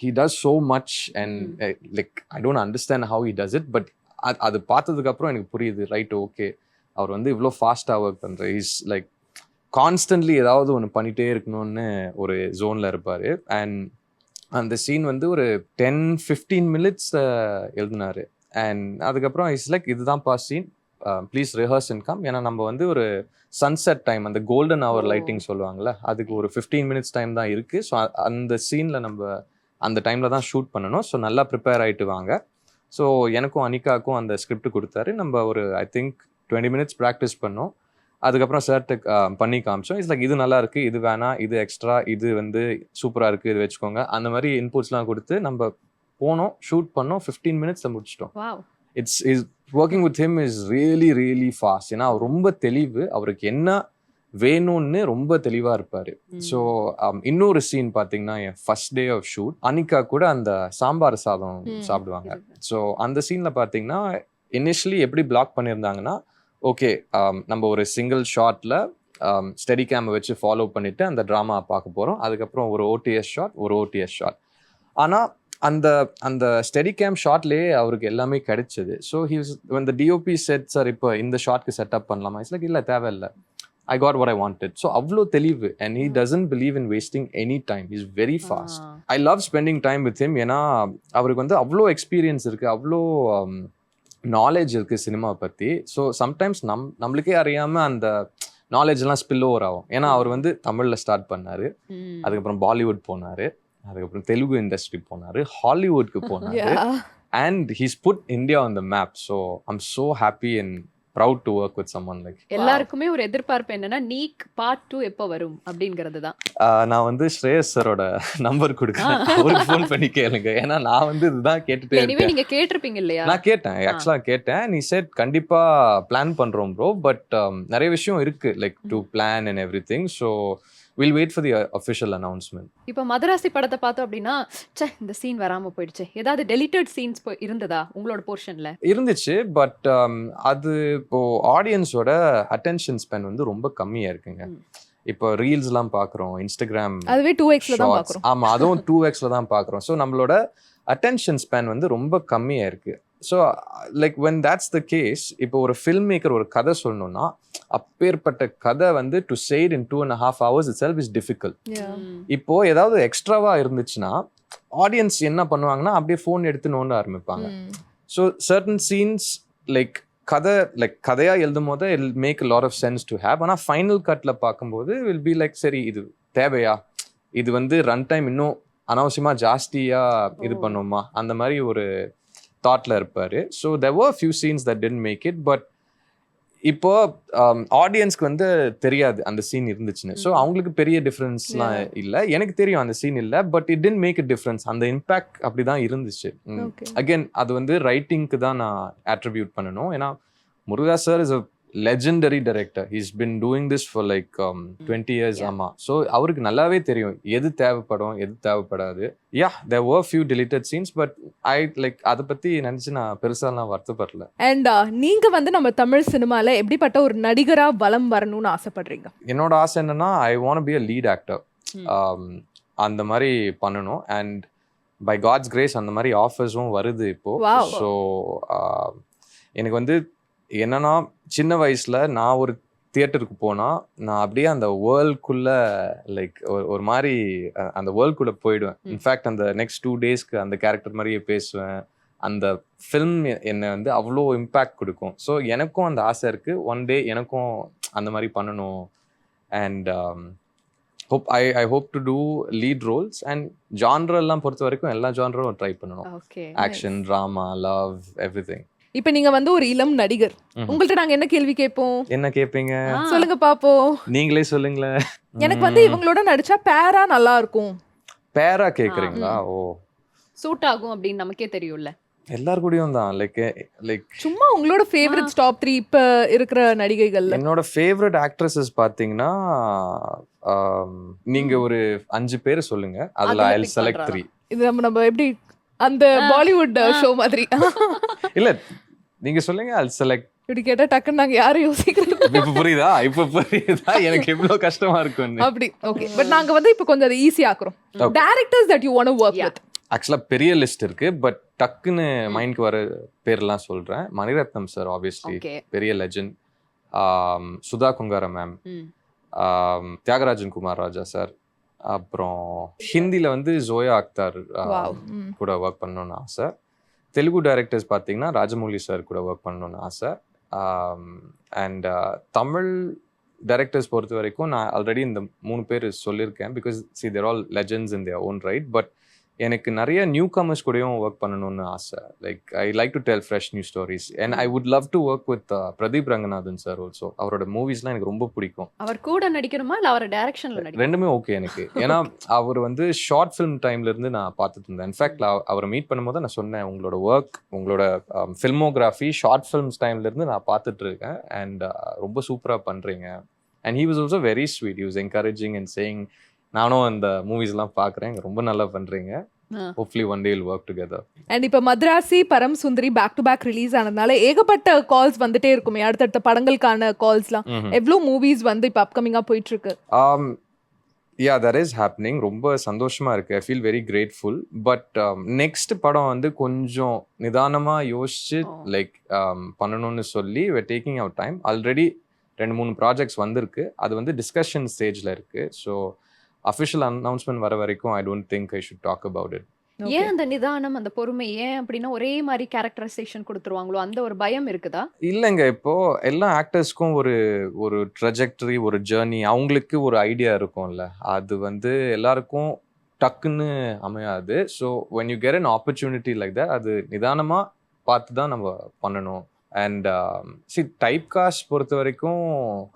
he does so much and like I don't understand how he does it, but அது பார்த்ததுக்கு அப்புறம் எனக்கு புரியுது. ரைட், ஓகே, அவர் வந்து இவ்வளோ ஃபாஸ்ட்டாக ஒர்க் பண்ணுறாரு. இஸ் லைக் கான்ஸ்டன்ட்லி ஏதாவது ஒன்று பண்ணிகிட்டே இருக்கணும்னு ஒரு ஜோனில் இருப்பார். அண்ட் அந்த சீன் வந்து ஒரு 10-15 minutes எழுதினார். அண்ட் அதுக்கப்புறம் இஸ் லைக், இதுதான்ப்பா scene, please rehearse and come. ஏன்னா நம்ம வந்து ஒரு சன்செட் டைம், அந்த கோல்டன் ஹவர் லைட்டிங் சொல்லுவாங்கள்ல, அதுக்கு ஒரு 15 minutes டைம் தான் இருக்குது. ஸோ அந்த சீனில் நம்ம அந்த டைமில் தான் ஷூட் பண்ணணும். ஸோ நல்லா ப்ரிப்பேர் ஆகிட்டு வாங்க. ஸோ எனக்கும் அனிகாவுக்கும் அந்த ஸ்கிரிப்ட் கொடுத்தாரு. நம்ம ஒரு ஐ திங்க் 20 minutes ப்ராக்டிஸ் பண்ணோம். அதுக்கப்புறம் சார்ட்டு பண்ணி காமிச்சோம். இட்ஸ் லைக், இது நல்லா இருக்குது, இது வேணாம், இது எக்ஸ்ட்ரா, இது வந்து சூப்பராக இருக்குது, இது வச்சுக்கோங்க, அந்த மாதிரி இன்புட்ஸ்லாம் கொடுத்து நம்ம போனோம், ஷூட் பண்ணோம். 15 minutes முடிச்சிட்டோம். It's working with him is really really fast. ஏன்னா அவர் ரொம்ப தெளிவு, அவருக்கு என்ன வேணும்னு ரொம்ப தெளிவாக இருப்பார். ஸோ இன்னொரு சீன் பார்த்தீங்கன்னா, என் first day of shoot, Anika கூட அந்த சாம்பார் சாதம் சாப்பிடுவாங்க. ஸோ அந்த சீனில் பார்த்தீங்கன்னா, இனிஷியலி எப்படி பிளாக் பண்ணியிருந்தாங்கன்னா, ஓகே நம்ம ஒரு சிங்கிள் ஷாட்டில் ஸ்டெடி கேமை வச்சு ஃபாலோ பண்ணிவிட்டு அந்த ட்ராமா பார்க்க போகிறோம். அதுக்கப்புறம் ஒரு ஓடிஎஸ் ஷாட், ஒரு ஓடிஎஸ் ஷாட். ஆனால் அந்த அந்த ஸ்டெடி கேம் ஷாட்லேயே அவருக்கு எல்லாமே கிடைச்சது. ஸோ இந்த டிஓபி செட், சார் இப்போ இந்த ஷாட்க்கு செட்டப் பண்ணலாமா? இட்ஸ் லைக், இல்லை தேவையில்லை, I got what I wanted. So avlo telivu, and he doesn't believe in wasting any time. He's very fast. I love spending time with him. ஏன்னா அவருக்கு வந்து அவ்வளோ எக்ஸ்பீரியன்ஸ் இருக்கு, அவ்வளோ நாலேஜ் இருக்கு சினிமா பற்றி. ஸோ சம்டைம்ஸ் நம்மளுக்கே அறியாமல் அந்த நாலேஜ்லாம் ஸ்பில் ஓவர் ஆகும். ஏன்னா அவர் வந்து தமிழில் ஸ்டார்ட் பண்ணார், அதுக்கப்புறம் பாலிவுட் போனார், அதுக்கப்புறம் தெலுங்கு இண்டஸ்ட்ரி போனார், ஹாலிவுட்க்கு போனார், and he's put India on the map. So I'm so happy and proud to work with someone like him. எல்லாருக்குமே ஒரு எதிர்பார்ப்பு என்னன்னா, நீக் பார்ட் 2 எப்போ வரும் அப்படிங்கிறது தான். நான் வந்து ஸ்ரேயஸ் சரோட நம்பர் கொடுக்குறேன், அவருக்கு ஃபோன் பண்ணி கேளுங்க. ஏன்னா நான் வந்து இதுதான் கேட்டுட்டே இருக்கேன். நீங்க கேட்டிருப்பீங்க இல்லையா? நான் கேட்டேன், ஆக்சுவலா கேட்டேன். நீ செட் கண்டிப்பா பிளான் பண்றோம் ப்ரோ, பட் நிறைய விஷயம் இருக்கு like to plan and everything. So we'll wait for the official announcement. இப்போ மதராசி படத்தை பார்த்தோம் அப்படின்னா, இந்த சீன் வராம போயிடுச்சு, ஏதாவது டெலிட்டட் சீன்ஸ் இருந்ததா உங்களோட போர்ஷன்ல? இருந்துச்சு, பட் அது இப்போ ஆடியன்ஸோட அட்டென்ஷன் ஸ்பென் வந்து ரொம்ப கம்மியா இருக்குங்க. இப்போ ரீல்ஸ்லாம் பார்க்குறோம், இன்ஸ்டாகிராம் அதுவே 2x தான் பார்க்குறோம். ஆமா, அதுவும் 2x தான் பார்க்குறோம். ஸோ நம்மளோட அட்டென்ஷன் ஸ்பேன் வந்து ரொம்ப கம்மியா இருக்கு. So like when that's the case, இப்போ ஒரு ஃபில்ம் மேக்கர் ஒரு கதை சொல்லணும்னா, அப்பேற்பட்ட கதை வந்து to say it in 2.5 hours itself is difficult. இப்போ ஏதாவது எக்ஸ்ட்ராவா இருந்துச்சுன்னா ஆடியன்ஸ் என்ன பண்ணுவாங்கன்னா, அப்படியே ஃபோன் எடுத்து நோண்ட ஆரம்பிப்பாங்க. ஸோ சர்டன் சீன்ஸ் லைக் கதையா எழுதும் போது it will make a lot of sense to have. ஆனால் ஃபைனல் கட்ல பார்க்கும்போது வில் பி லைக், சரி இது தேவையா, இது வந்து ரன் டைம் இன்னும் அனாவசியமா ஜாஸ்தியா இது பண்ணுமா, அந்த மாதிரி ஒரு தாட்ல இருப்பாரு. So there were few scenes that didn't make it, but இப்போ ஆடியன்ஸ்க்கு வந்து தெரியாது அந்த சீன் இருந்துச்சுன்னு. ஸோ அவங்களுக்கு பெரிய டிஃப்ரென்ஸ்லாம் இல்லை, எனக்கு தெரியும் அந்த சீன் இல்லை, but it didn't make a difference. அந்த இம்பேக்ட் அப்படிதான் இருந்துச்சு. அகெயின் அது வந்து ரைட்டிங்க்கு தான் நான் அட்ரிபியூட் பண்ணணும். ஏன்னா Murugadoss sir is a legendary director. He's been doing this for like 20 years. ஆமா, ஸோ அவருக்கு நல்லாவே தெரியும் எது தேவைப்படும், எது தேவைப்படாது. there were few deleted scenes, but I like அதை பத்தி நினைச்சு நான் பெருசாலாம் வருத்தப்படல. அண்ட் நீங்க வந்து நம்ம தமிழ் சினிமால எப்படிப்பட்ட ஒரு நடிகரா வலம் வரணும்னு ஆசைப்படுறீங்க? என்னோட ஆசை என்னன்னா, I want to be a lead actor. அந்த மாதிரி பண்ணணும். அண்ட் பை காட்ஸ் கிரேஸ் அந்த மாதிரி ஆஃபர்ஸும் வருது இப்போ. ஸோ எனக்கு வந்து என்னன்னா, சின்ன வயசுல நான் ஒரு தியேட்டருக்கு போனால் நான் அப்படியே அந்த வேர்ல்டுக்குள்ள லைக் ஒரு மாதிரி அந்த வேர்ல்டுக்குள்ள போயிடுவேன். இன்ஃபேக்ட் அந்த நெக்ஸ்ட் 2 daysக்கு அந்த கேரக்டர் மாதிரியே பேசுவேன். அந்த ஃபில்ம் என்னை வந்து அவ்வளோ இம்பேக்ட் கொடுக்கும். ஸோ எனக்கும் அந்த ஆசை இருக்குது, ஒன் டே எனக்கும் அந்த மாதிரி பண்ணணும். And I hope to do lead roles and genre எல்லாம் பொறுத்த வரைக்கும் எல்லா ஜான்ரும் ட்ரை பண்ணணும். Okay. Action, drama, love, everything. இப்ப நீங்க வந்து ஒரு இளம் நடிகர், உங்கள்ட்ட நாங்க என்ன கேள்வி கேட்போம்? என்ன கேட்பீங்க? சொல்லுங்க பாப்போம். நீங்களே சொல்லுங்களேன். எனக்கு வந்து இவங்களோட நடிச்சா பேரா நல்லா இருக்கும். பேரா கேக்குறீங்களா? ஓ, சூட் ஆகும் அப்படின்னு நமக்கே தெரியும்ல. எல்லார் கூடயும் தான். லைக் சும்மா உங்களோட ஃபேவரட் டாப் 3 இப்ப இருக்கிற நடிகைகள்ல. என்னோட ஃபேவரட் ஆக்ட்ரஸஸ் பாத்தீங்கன்னா நீங்க ஒரு 5 பேர் சொல்லுங்க, அதுல ஐ வில் செலக்ட் 3. இது நம்ம எப்படி அந்த பாலிவுட் ஷோ மாதிரி? இல்ல, நீங்க சொல்லுங்க, ஐ வில் செலக்ட். இப்படி கேட்டா டக்குன்னு நாங்க யாரும் யோசிக்கிறது. இப்ப புரியுதா எனக்கு எவ்வளவு கஷ்டமா இருக்கும்னு. அப்படி ஓகே. பட் நாங்க வந்து இப்ப கொஞ்சம் அதை ஈஸி ஆக்குறோம். Directors that you want to work with. ஆக்சுவலா பெரிய லிஸ்ட் இருக்கு, பட் டக்குன்னு மைண்ட்க்கு வர பேர்லாம் சொல்றேன். மணிரத்னம் சார் ஆப்வியஸ்லி பெரிய லெஜண்ட். சுதா குங்காரா மேம், தியாகராஜன் குமார் ராஜா சார், அப்புறம் ஹிந்தில வந்து ஜோயா அக்தர் கூட ஒர்க் பண்ணணும்னு ஆசை. தெலுங்கு டைரக்டர்ஸ் பார்த்தீங்கன்னா ராஜமௌலி சார் கூட ஒர்க் பண்ணணும்னு ஆசை. அண்ட் தமிழ் டைரக்டர்ஸ் பொறுத்த வரைக்கும் நான் ஆல்ரெடி இந்த 3 பேர் சொல்லியிருக்கேன். Because see they're all legends in their own right. But எனக்கு நிறைய நியூ கமர்ஸ் கூடயும் ஒர்க் பண்ணணும்னு ஆசை. Like I like to tell fresh new stories. And I would love to work with Pradeep Ranganathan sir also. அவரோட மூவிஸ்லாம் எனக்கு ரொம்ப பிடிக்கும். அவர் கூட நடிக்கணுமா இல்லை அவர் டைரக்ஷன்ல நடிக்கணும்? ரெண்டுமே ஓகே எனக்கு. ஏன்னா அவர் வந்து ஷார்ட் ஃபிலிம் டைம்ல இருந்து நான் பார்த்துட்டு இருந்தேன். இன்ஃபேக்ட் அவரை மீட் பண்ணும்போது நான் சொன்னேன், உங்களோட ஒர்க், உங்களோட ஃபில்மோகிராஃபி ஷார்ட் ஃபிலிம்ஸ் டைம்ல இருந்து நான் பார்த்துட்டு இருக்கேன் அண்ட் ரொம்ப சூப்பராக பண்றீங்க. And he was also very sweet. He was encouraging and saying, நானும் அந்த மூவிஸ்லாம் பார்க்குறேன், ரொம்ப நல்லா பண்றீங்க. Hopefully one day we'll work together. And இப்ப மத்ராசி, பரம் சுந்தரி பேக் டு பேக் ரிலீஸ் ஆனதுனால ஏகப்பட்ட கால்ஸ் வந்துட்டே இருக்குமே, அடுத்தடுத்த படங்களுக்கான கால்ஸ்லாம். எவ்வளோ மூவிஸ் வந்து இப்ப அப்கமிங்கா போயிட்டு இருக்கு? Yeah, that is happening. ரொம்ப சந்தோஷமா இருக்கு. I feel very grateful. But next படம் வந்து கொஞ்சம் நிதானமா யோசிச்சு லைக் பண்ணணும்னு சொல்லி we're taking our time. Already 2-3 projects வந்திருக்கு. அது வந்து டிஸ்கஷன் ஸ்டேஜ்ல இருக்கு. ஸோ அஃபிஷியல் அனௌன்ஸ்மெண்ட் வர வரைக்கும் I don't think I should talk about it. ஏன் அந்த நிதானம், அந்த பொறுமை? ஏன் அப்படின்னா ஒரே மாதிரி கேரக்டரைசேஷன் கொடுத்துருவாங்களோ அந்த ஒரு பயம் இருக்குதா? இல்லைங்க, இப்போ எல்லா ஆக்டர்ஸ்க்கும் ஒரு ட்ரெஜெக்டரி, ஒரு ஜேர்னி, அவங்களுக்கு ஒரு ஐடியா இருக்கும்ல. அது வந்து எல்லாருக்கும் டக்குன்னு அமையாது. So when you get an opportunity like that, அது நிதானமாக பார்த்து தான் நம்ம பண்ணணும். அண்ட் டைப் காஸ்ட் பொறுத்த வரைக்கும்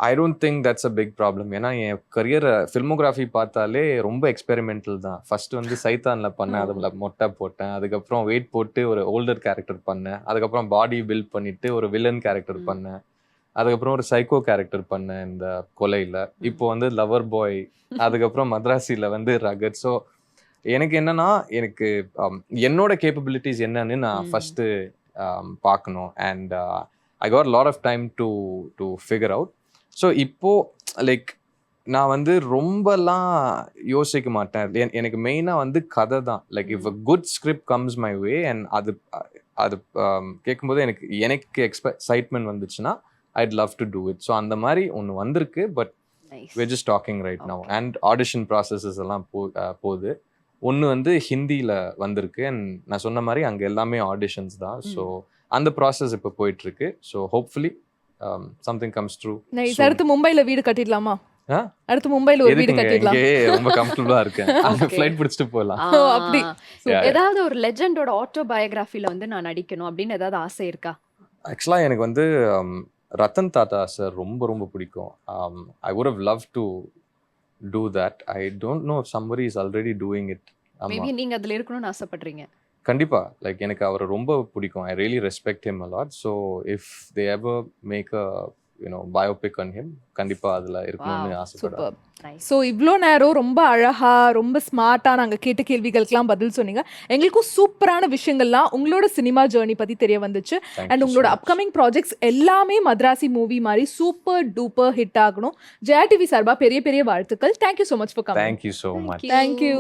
I don't think that's a big problem. ஏன்னா என் கரியர் ஃபில்மோகிராஃபி பார்த்தாலே ரொம்ப எக்ஸ்பெரிமெண்டல் தான். ஃபர்ஸ்ட் வந்து சைத்தான்ல பண்ணேன், அதில் மொட்டை போட்டேன். அதுக்கப்புறம் வெயிட் போட்டு ஒரு ஓல்டர் கேரக்டர் பண்ணேன். அதுக்கப்புறம் பாடி பில்ட் பண்ணிட்டு ஒரு வில்லன் கேரக்டர் பண்ணேன். அதுக்கப்புறம் ஒரு சைக்கோ கேரக்டர் பண்ணேன் இந்த கொலையில். இப்போ வந்து லவர் பாய், அதுக்கப்புறம் மദ്രാസിயில் வந்து ரகட். ஸோ எனக்கு என்னன்னா, எனக்கு என்னோட கேப்பபிலிட்டிஸ் என்னன்னு நான் ஃபர்ஸ்ட் பார்க்கணும். And I got lot of time to figure out. So இப்போ லைக் நான் வந்து ரொம்பலாம் யோசிக்க மாட்டேன். எனக்கு மெயினாக வந்து கதை தான். Like if a good script comes my way and அது கேட்கும்போது எனக்கு எக்ஸைட்மெண்ட் வந்துச்சுன்னா I'd love to do it. So அந்த மாதிரி ஒன்று வந்திருக்கு. But we're just talking right now. And audition processes எல்லாம் போகுது. ஒன்று வந்து ஹிந்தியில் வந்திருக்கு. அண்ட் நான் சொன்ன மாதிரி அங்கே எல்லாமே ஆடிஷன்ஸ் தான். ஸோ அந்த ப்ராசஸ் இப்போ போயிட்டு இருக்கு. So hopefully something comes true. அடுத்து மும்பைல வீடு கட்டிடலாமா? அடுத்து மும்பைல ஒரு வீடு கட்டிடலாம். ரொம்ப கம்ஃபர்டபுளா இருக்கேன். அங்க ஃளைட் பிடிச்சிட்டு போலாம். அப்படி ஏதாவது ஒரு லெஜெண்டோட ஆட்டோபயோகிராஃபில வந்து நான் நடிக்கணும் அப்படின்னு ஏதாவது ஆசை இருக்கா? ஆக்சுவலா எனக்கு வந்து ரத்தன் டாடா சார் ரொம்ப ரொம்ப பிடிக்கும். I would have loved to do that. I don't know if somebody is already doing it. Maybe நீங்க அதுல இருக்கணும்னு ஆசைப்படுறீங்க. கண்டிப்பா. லைக் எனக்கு அவரை ரொம்ப பிடிக்கும். I really respect him a lot. So if they ever make a biopic on him, கண்டிப்பா அதுல இருக்கணும்னு ஆசைப்படுறேன். ஸோ இவ்வளோ நேரம் ரொம்ப அழகா, ரொம்ப ஸ்மார்ட்டா நாங்கள் கேட்ட கேள்விகளுக்கெல்லாம் பதில் சொன்னீங்க. எங்களுக்கும் சூப்பரான விஷயங்கள்லாம் உங்களோட சினிமா ஜேர்னி பத்தி தெரிய வந்துச்சு. அண்ட் உங்களோட அப்கமிங் ப்ராஜெக்ட்ஸ் எல்லாமே மദ്രാசி மூவி மாதிரி சூப்பர் டூப்பர் ஹிட் ஆகணும். ஜெயா டிவி சார்பா பெரிய பெரிய வாழ்த்துக்கள். Thank you so much for coming. Thank you so much. Thank you.